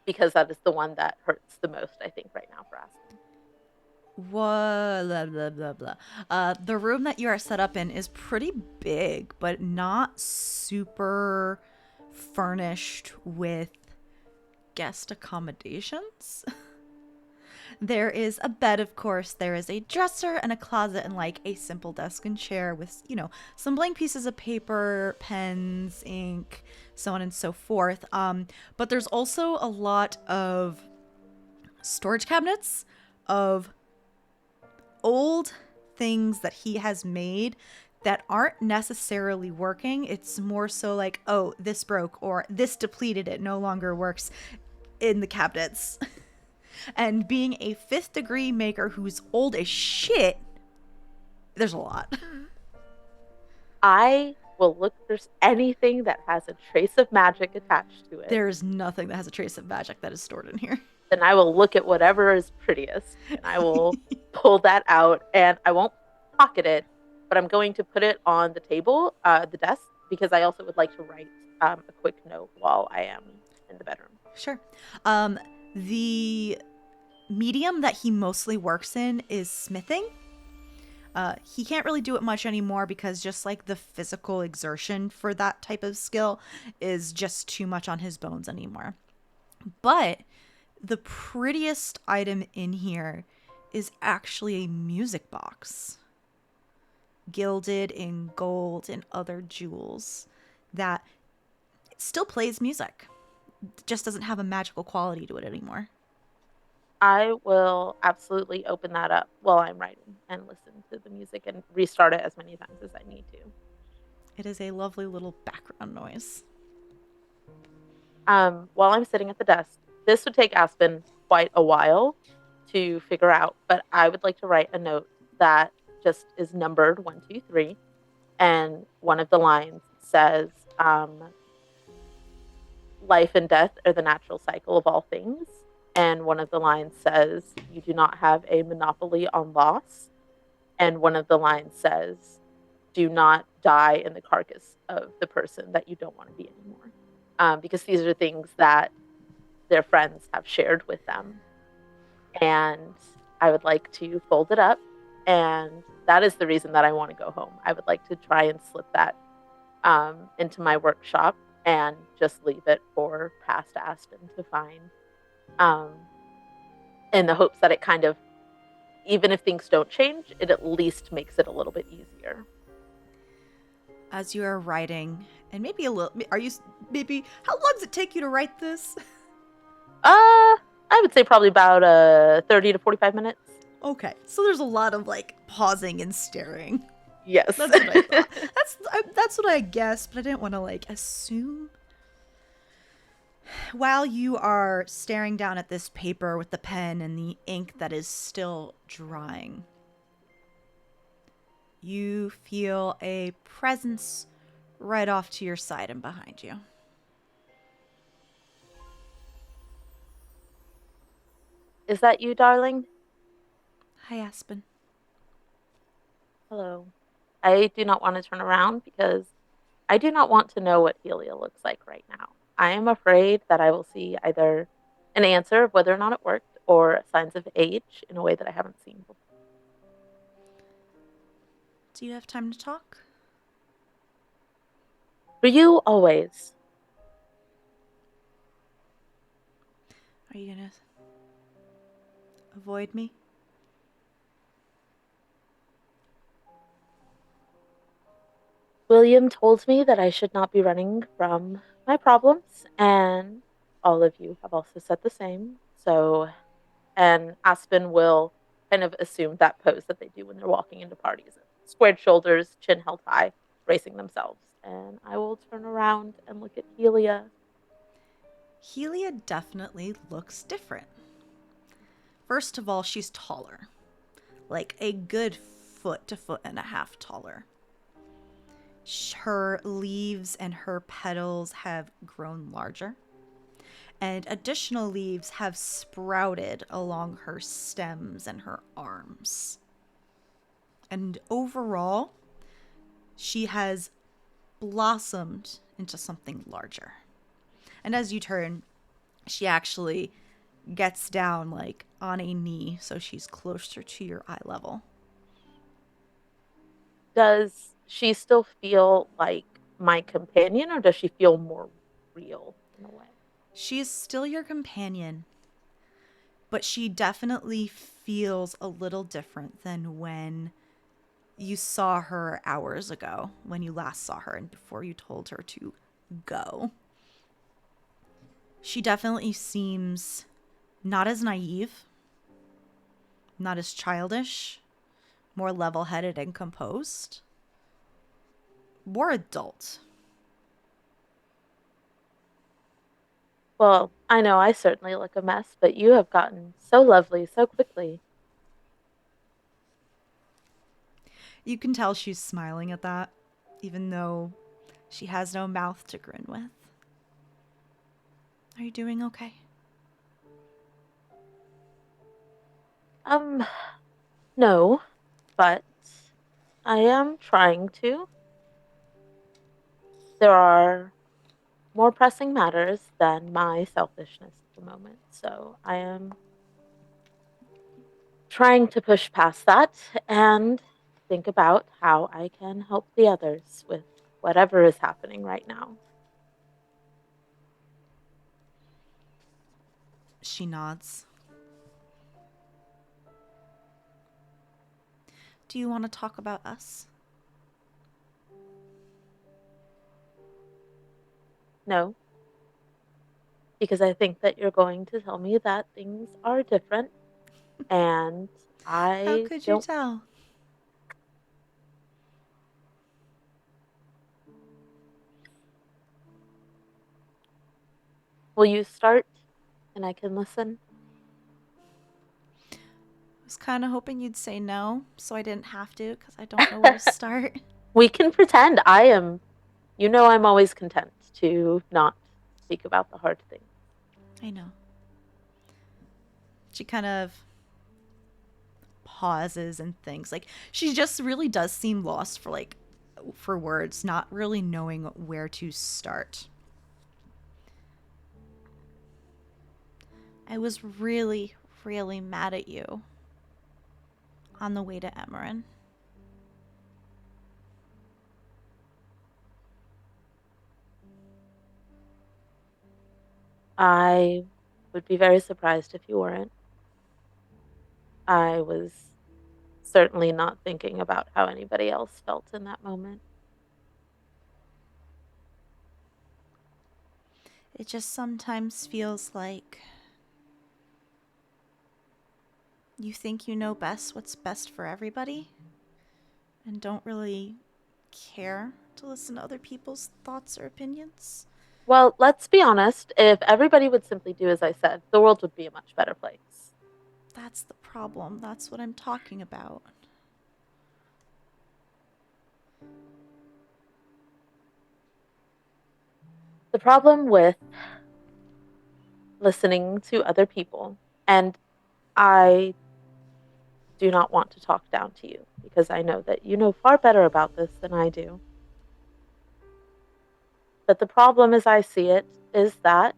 because that is the one that hurts the most, I think, right now for Aspen. What? Blah, blah, blah, blah. The room that you are set up in is pretty big, but not super furnished with guest accommodations. There is a bed, of course. There is a dresser and a closet and like a simple desk and chair with, some blank pieces of paper, pens, ink, so on and so forth. But there's also a lot of storage cabinets of old things that he has made that aren't necessarily working. It's more so like, oh, this broke or this depleted, it no longer works in the cabinets. And being a 5th degree maker who's old as shit, there's a lot. I will look if there's anything that has a trace of magic attached to it. There's nothing that has a trace of magic that is stored in here. Then I will look at whatever is prettiest and I will pull that out, and I won't pocket it, but I'm going to put it on the table, the desk, because I also would like to write a quick note while I am in the bedroom. Sure. The medium that he mostly works in is smithing. He can't really do it much anymore because just like the physical exertion for that type of skill is just too much on his bones anymore. But the prettiest item in here is actually a music box, gilded in gold and other jewels, that still plays music. It just doesn't have a magical quality to it anymore. I will absolutely open that up while I'm writing and listen to the music and restart it as many times as I need to. It is a lovely little background noise. While I'm sitting at the desk, this would take Aspen quite a while to figure out, but I would like to write a note that just is numbered 1, 2, 3, and one of the lines says, life and death are the natural cycle of all things. And one of the lines says, you do not have a monopoly on loss. And one of the lines says, do not die in the carcass of the person that you don't want to be anymore. Because these are things that their friends have shared with them. And I would like to fold it up. And that is the reason that I want to go home. I would like to try and slip that into my workshop and just leave it for past Aspen to find. In the hopes that it kind of, even if things don't change, it at least makes it a little bit easier. As you are writing, and maybe a little, are you, maybe, how long does it take you to write this? I would say probably about 30 to 45 minutes. Okay, so there's a lot of like pausing and staring. Yes. That's what I thought. That's what I guessed, but I didn't want to like assume. While you are staring down at this paper with the pen and the ink that is still drying, you feel a presence right off to your side and behind you. Is that you, darling? Hi, Aspen. Hello. I do not want to turn around because I do not want to know what Helia looks like right now. I am afraid that I will see either an answer of whether or not it worked or signs of age in a way that I haven't seen before. Do you have time to talk? For you, always. Are you gonna avoid me? William told me that I should not be running from my problems, and all of you have also said the same. So, and Aspen will kind of assume that pose that they do when they're walking into parties, squared shoulders, chin held high, bracing themselves. And I will turn around and look at Helia. Helia definitely looks different. First of all, she's taller. Like a good foot to foot and a half taller. Her leaves and her petals have grown larger, and additional leaves have sprouted along her stems and her arms. And overall, she has blossomed into something larger. And as you turn, she actually gets down like on a knee so she's closer to your eye level. Does she still feel like my companion, or does she feel more real in a way? She is still your companion, but she definitely feels a little different than when you saw her hours ago, when you last saw her and before you told her to go. She definitely seems not as naive, not as childish, more level headed and composed, more adult. Well, I know I certainly look a mess, but you have gotten so lovely so quickly. You can tell she's smiling at that, even though she has no mouth to grin with. Are you doing okay? Um, no, but I am trying to. There are more pressing matters than my selfishness at the moment, so I am trying to push past that and think about how I can help the others with whatever is happening right now. She nods. Do you want to talk about us? No, because I think that you're going to tell me that things are different, and How I could you don't. tell? Will you start and I can listen? I was kind of hoping you'd say no, so I didn't have to, because I don't know where to start. We can pretend. I am, I'm always content to not speak about the hard things. I know. She kind of pauses and thinks. Like, she just really does seem lost for words, not really knowing where to start. I was really, really mad at you on the way to Emerin. I would be very surprised if you weren't. I was certainly not thinking about how anybody else felt in that moment. It just sometimes feels like you think you know best what's best for everybody and don't really care to listen to other people's thoughts or opinions. Well, let's be honest. If everybody would simply do as I said, the world would be a much better place. That's the problem. That's what I'm talking about. The problem with listening to other people, and I do not want to talk down to you because I know that you know far better about this than I do. But the problem, as I see it, is that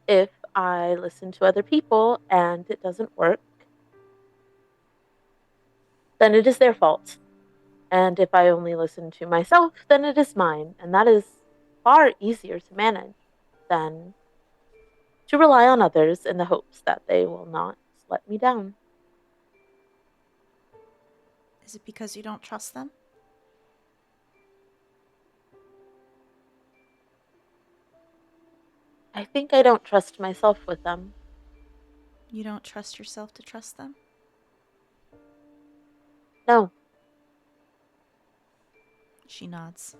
if I listen to other people and it doesn't work, then it is their fault. And if I only listen to myself, then it is mine. And that is far easier to manage than to rely on others in the hopes that they will not let me down. Is it because you don't trust them? I think I don't trust myself with them. You don't trust yourself to trust them? No, She nods.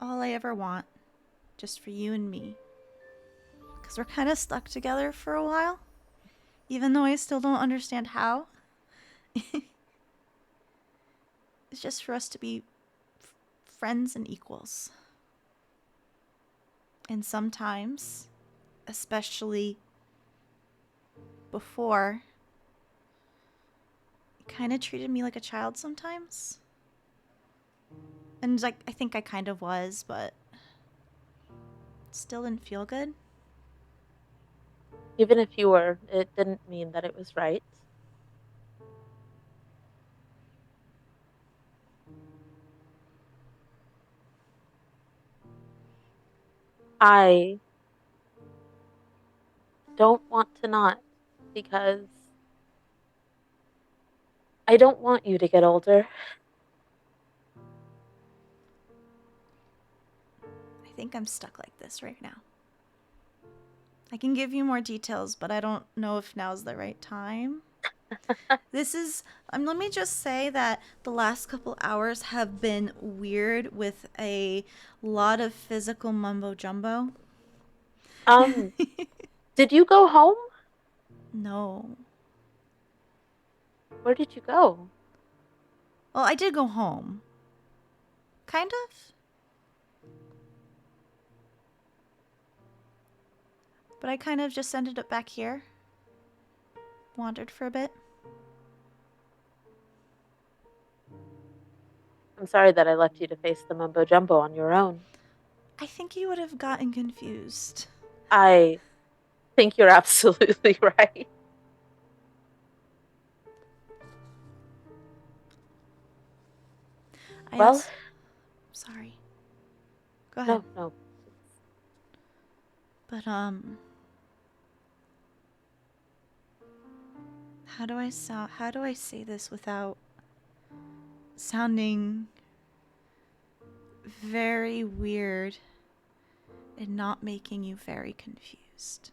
All I ever want, just for you and me. Because we're kind of stuck together for a while, even though I still don't understand how. It's just for us to be friends and equals. And sometimes, especially before, you kind of treated me like a child sometimes. And like I think I kind of was, but still didn't feel good. even if you were, it didn't mean that it was right. I don't want to not because I don't want you to get older. I think I'm stuck like this right now. I can give you more details, but I don't know if now's the right time. This is, let me just say that the last couple hours have been weird with a lot of physical mumbo jumbo. Um, did you go home? No. Where did you go? Well, I did go home. Kind of. But I kind of just ended up back here. Wandered for a bit. I'm sorry that I left you to face the mumbo jumbo on your own. I think you would have gotten confused. I think you're absolutely right. I Well, also. Sorry. Go ahead. no, no. But, how do I say this without sounding very weird and not making you very confused?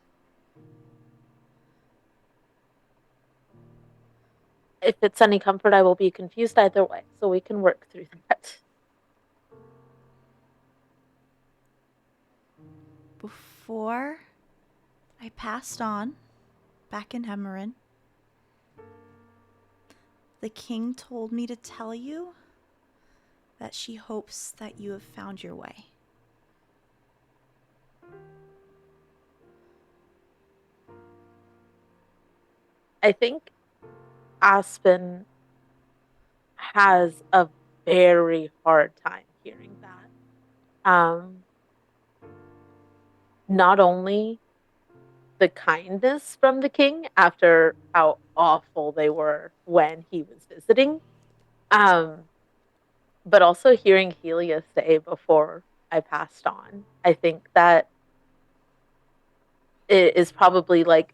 If it's any comfort, I will be confused either way, so we can work through that. Before I passed on back in Hemmerin, the king told me to tell you that she hopes that you have found your way. I think Aspen has a very hard time hearing that. Not only the kindness from the king after how awful they were when he was visiting, um, but also hearing Helia say before I passed on. I think that it is probably like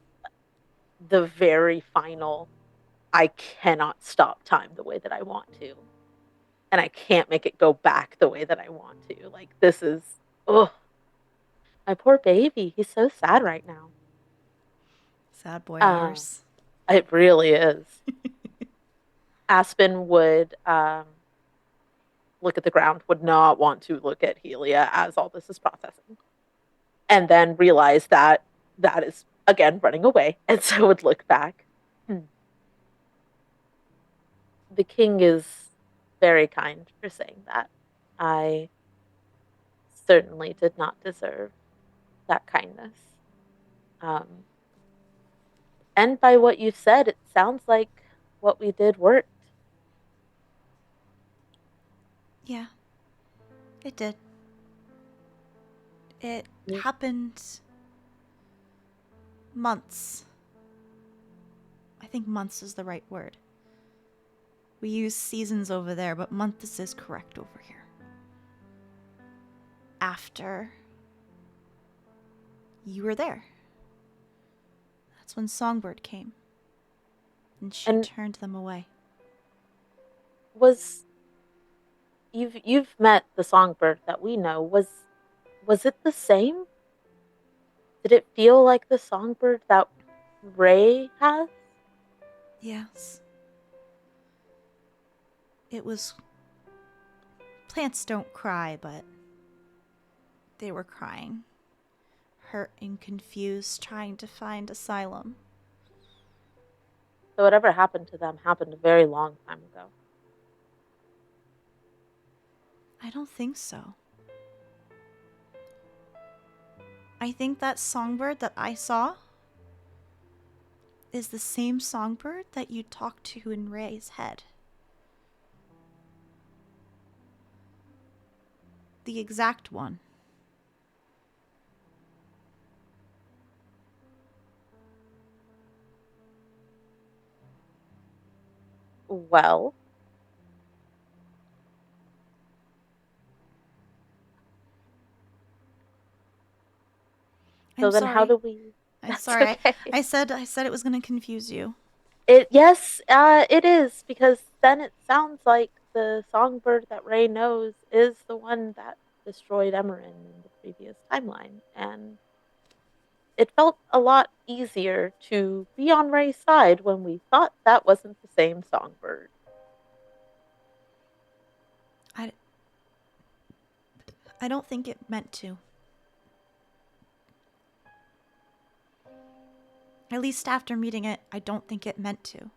the very final, I cannot stop time the way that I want to. and I can't make it go back the way that I want to. Like, this is, oh, my poor baby. He's so sad right now. Sad boy hours. It really is. Aspen would look at the ground, would not want to look at Helia as all this is processing, and then realize that that is, again, running away, and so would look back. The king is very kind for saying that. I certainly did not deserve that kindness. And by what you've said, it sounds like what we did worked. Yeah, it did. It Mm. happened months. I think months is the right word. We use seasons over there, but months is correct over here. After you were there. That's when Songbird came. And she turned them away. You've met the Songbird that we know. Was it the same? Did it feel like the Songbird that Ray has? Yes. It was... Plants don't cry, but they were crying. Hurt and confused, trying to find asylum. So whatever happened to them happened a very long time ago. I don't think so. I think that songbird that I saw is the same songbird that you talked to in Ray's head. The exact one. Well, so I'm then sorry. how do we... I'm That's sorry. okay. I said it was going to confuse you. Yes, it is, because then it sounds like the songbird that Ray knows is the one that destroyed Emerin in the previous timeline, and it felt a lot easier to be on Ray's side when we thought that wasn't the same songbird. I don't think it meant to. At least after meeting it, I don't think it meant to.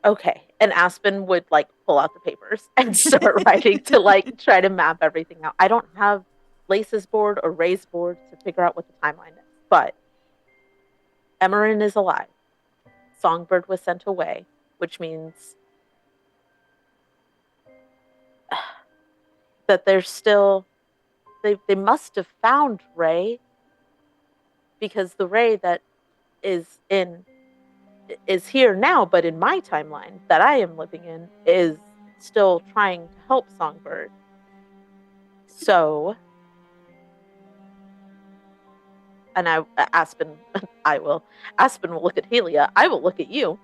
Okay, and Aspen would like pull out the papers and start writing to like try to map everything out. I don't have Lace's board or Ray's board to figure out what the timeline is, but Emerin is alive. Songbird was sent away, which means that there's still... they must have found Ray, because the Ray that is here now, but in my timeline that I am living in is still trying to help Songbird. So, and Aspen will look at Helia. I will look at you.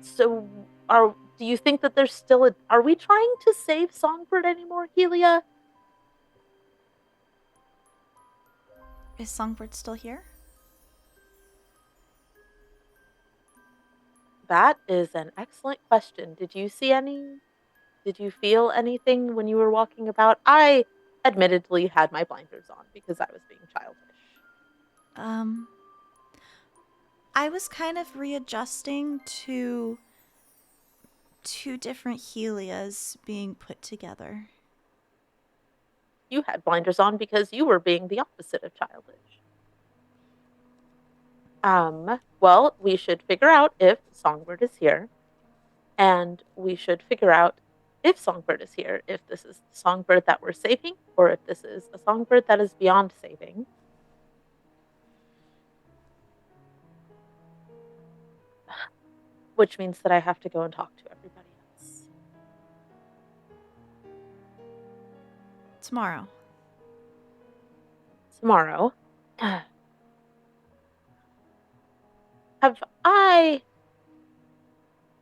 So do you think that there's still are we trying to save Songbird anymore, Helia? Is Songbird still here? That is an excellent question. Did you feel anything when you were walking about? I admittedly had my blinders on because I was being childish. I was kind of readjusting to two different Helias being put together. You had blinders on because you were being the opposite of childish. Well, we should figure out if Songbird is here, and we should figure out if Songbird is here, if this is the Songbird that we're saving, or if this is a Songbird that is beyond saving. Which means that I have to go and talk to everybody else. Tomorrow. Tomorrow. Have I,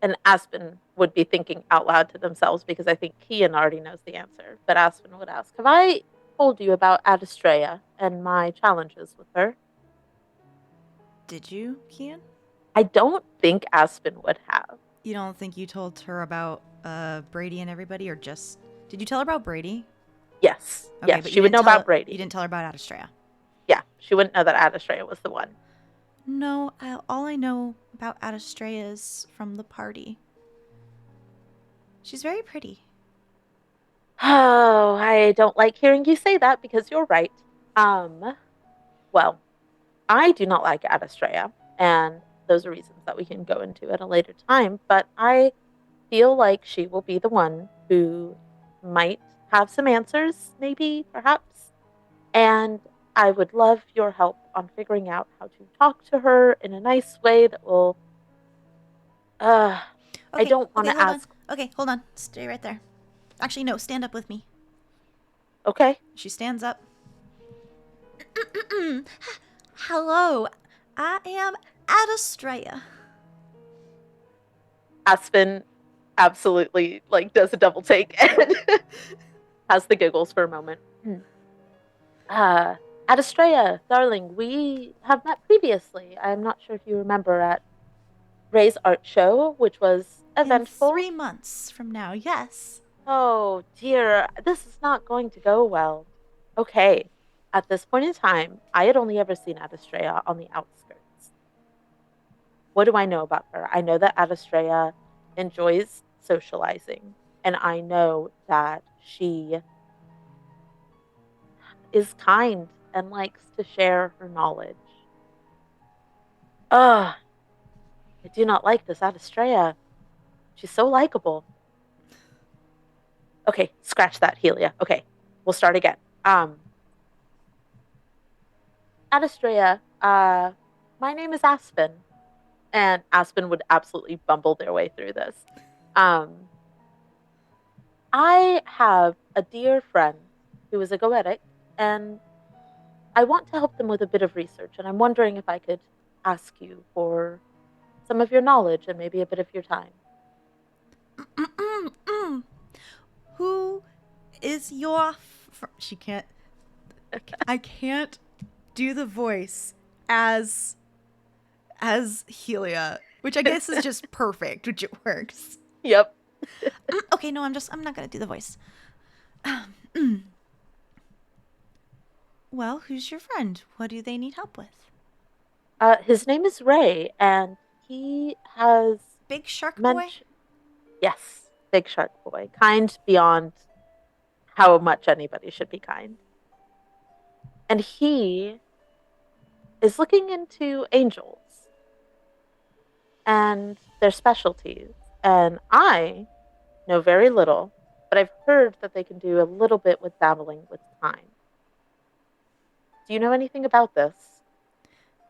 and Aspen would be thinking out loud to themselves because I think Kian already knows the answer, but Aspen would ask, have I told you about Adistrea and my challenges with her? Did you, Kian? I don't think Aspen would have. You don't think you told her about Brady and everybody, or just did you tell her about Brady? Yes, Okay, yes, but she would know about you Brady. didn't tell her about Adistrea. Yeah, she wouldn't know that Adistrea was the one. No, all I know about Adistrea is from the party. She's very pretty. Oh, I don't like hearing you say that because you're right. Well, I do not like Adistrea, and those are reasons that we can go into at a later time, but I feel like she will be the one who might have some answers, maybe, perhaps. And I would love your help on figuring out how to talk to her in a nice way that will. Uh, I Okay, don't want okay, to hold on. ask. Okay, hold on. Stay right there. Actually, no, stand up with me. Okay, She stands up. Hello, I am Adistrea. Aspen absolutely like does a double take and has the giggles for a moment. Uh, Adistrea, darling, we have met previously. I'm not sure if you remember at Ray's art show, which was In eventful. 3 months from now, yes. Oh dear, this is not going to go well. Okay, at this point in time, I had only ever seen Adistrea on the outskirts. What do I know about her? I know that Adistrea enjoys socializing, and I know that she is kind and likes to share her knowledge. Ugh, I do not like this Adistrea. She's so likable. Okay, scratch that, Helia. Okay, we'll start again. Adistrea, my name is Aspen. And Aspen would absolutely bumble their way through this. Um, I have a dear friend who is a goetic, and I want to help them with a bit of research. And I'm wondering if I could ask you for some of your knowledge and maybe a bit of your time. Who is your. She can't. I can't do the voice as Helia, which I guess is just perfect, which it works. Yep. Okay, no, I'm not gonna do the voice. Well, who's your friend? What do they need help with? His name is Ray, and he has Big Shark Boy? mentioned, yes, Big Shark Boy, kind beyond how much anybody should be kind. And he is looking into angels and their specialties. And I know very little, but I've heard that they can do a little bit with dabbling with time. Do you know anything about this?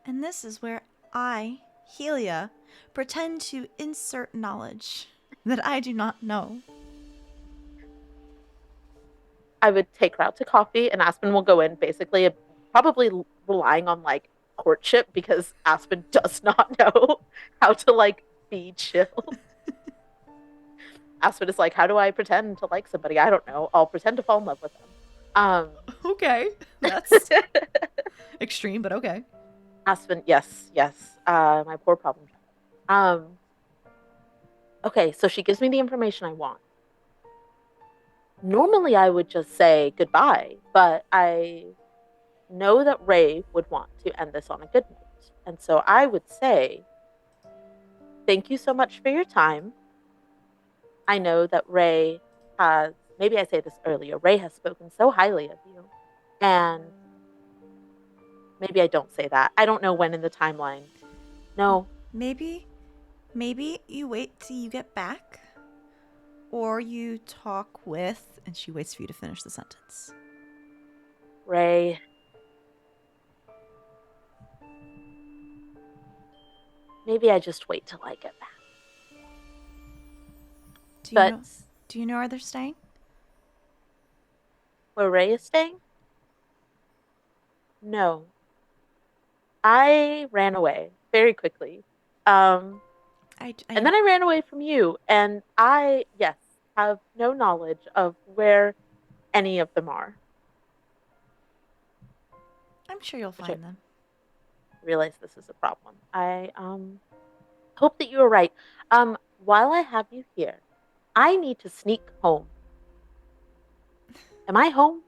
And this is where I, Helia, pretend to insert knowledge that I do not know. I would take her out to coffee, and Aspen will go in basically probably relying on like courtship because Aspen does not know how to like be chill. Aspen is like, how do I pretend to like somebody? I don't know. I'll pretend to fall in love with them. Um, Okay, that's extreme, but okay. Aspen, yes, yes. My poor problem child. Okay, so she gives me the information I want. Normally, I would just say goodbye, but I know that Ray would want to end this on a good note. And so I would say, thank you so much for your time. I know that Ray has, maybe I say this earlier, Ray has spoken so highly of you. And maybe I don't say that. I don't know when in the timeline. No, Maybe you wait till you get back, or you talk with, and she waits for you to finish the sentence. Ray. Maybe I just wait till I get back. Do you But know? Do you know where they're staying? where Ray is staying? No. I ran away very quickly. Um, and then I ran away from you. And I, yes, have no knowledge of where any of them are. I'm sure you'll Which I find them. realize this is a problem. I hope that you are right. While I have you here, I need to sneak home. Am I home?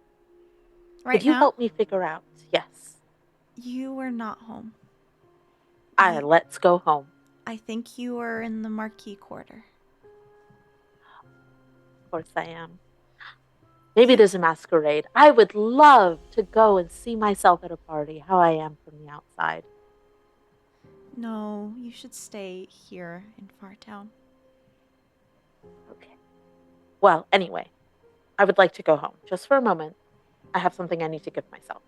Right Could you now, help me figure out? Yes. you were not home. Let's go home. I think you were in the Marquee Quarter. Of course I am. Maybe there's a masquerade. I would love to go and see myself at a party, how I am from the outside. No, you should stay here in Fartown. Okay. Well, anyway, I would like to go home. Just for a moment. I have something I need to give myself.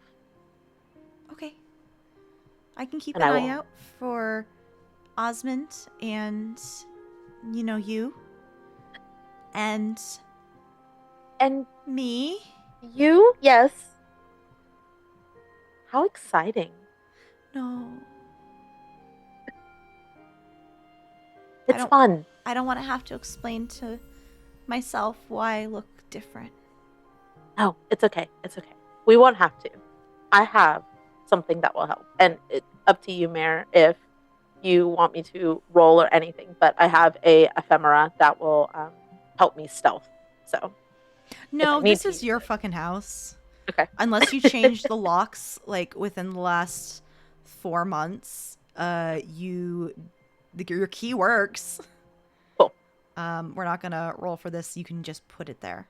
Okay. I can keep And an I eye will. out for Osmond and, you. And And me. you? Yes. How exciting. No. It's fun. I don't want to have to explain to myself why I look different. No, it's okay. It's okay. We won't have to. I have something that will help. And it's up to you, Mare, if you want me to roll or anything. But I have a ephemera that will help me stealth. So No, this is your fucking house. Okay. Unless you change the locks like within the last 4 months, your key works. Cool. We're not gonna roll for this. You can just put it there.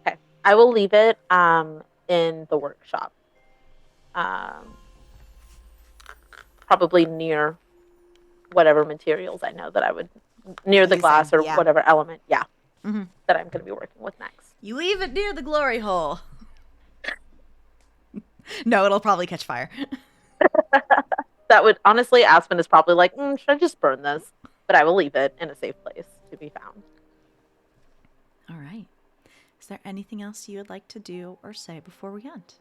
Okay. I will leave it in the workshop. Probably near whatever materials I know that I would near the glass or whatever element, that I'm going to be working with next. You leave it near the glory hole. No, it'll probably catch fire. That would, honestly, Aspen is probably like, should I just burn this? But I will leave it in a safe place to be found. All right. Is there anything else you would like to do or say before we end?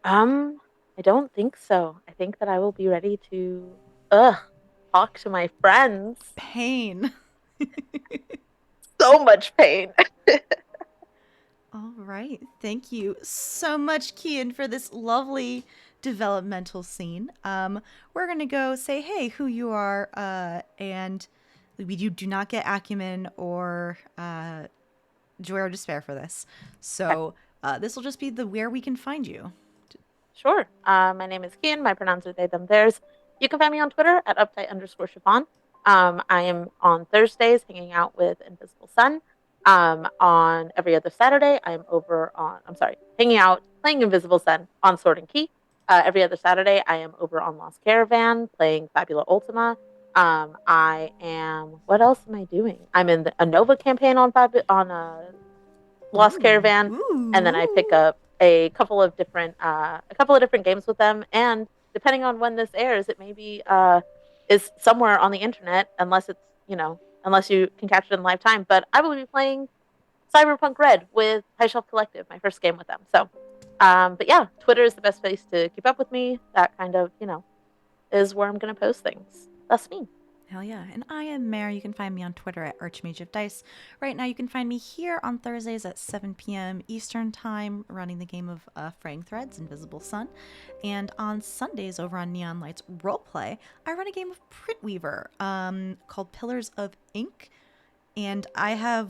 I don't think so. I think that I will be ready to, talk to my friends. Pain. So much pain. All right. Thank you so much, Kian, for this lovely developmental scene. We're going to go say, hey, who you are, and you do not get acumen or joy or despair for this. So this will just be the where we can find you. Sure. My name is Kian. My pronouns are they, them, theirs. You can find me on Twitter at uptight_Chiffon. I am on Thursdays hanging out with Invisible Sun. On every other Saturday, hanging out, playing Invisible Sun on Sword and Key. Every other Saturday, I am over on Lost Caravan playing Fabula Ultima. What else am I doing? I'm in a Nova campaign on Lost Caravan, and then I pick up a couple of different games with them. And depending on when this airs, it may be is somewhere on the internet, unless you can catch it in live time. But I will be playing Cyberpunk Red with High Shelf Collective, my first game with them. So, but yeah, Twitter is the best place to keep up with me. That kind of, is where I'm going to post things. That's me. Hell yeah. And I am Mare. You can find me on Twitter at Archmage of Dice. Right now, you can find me here on Thursdays at 7 p.m. Eastern Time, running the game of Fraying Threads, Invisible Sun. And on Sundays over on Neon Lights Roleplay, I run a game of Printweaver called Pillars of Ink. And I have,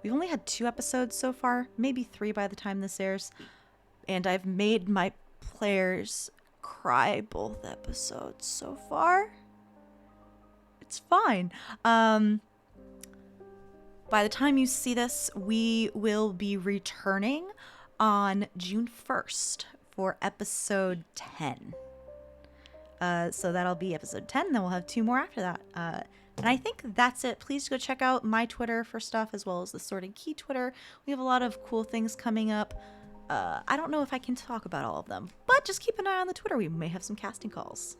we've only had 2 episodes so far, maybe 3 by the time this airs. And I've made my players cry both episodes so far. It's fine. By the time you see this, we will be returning on June 1st for episode 10. So that'll be episode 10. Then we'll have 2 more after that. And I think that's it. Please go check out my Twitter for stuff, as well as the Sword and Key Twitter. We have a lot of cool things coming up. I don't know if I can talk about all of them, but just keep an eye on the Twitter. We may have some casting calls.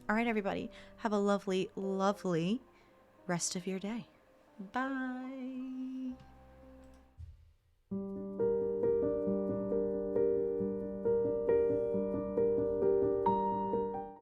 All right, everybody. Have a lovely, lovely rest of your day. Bye.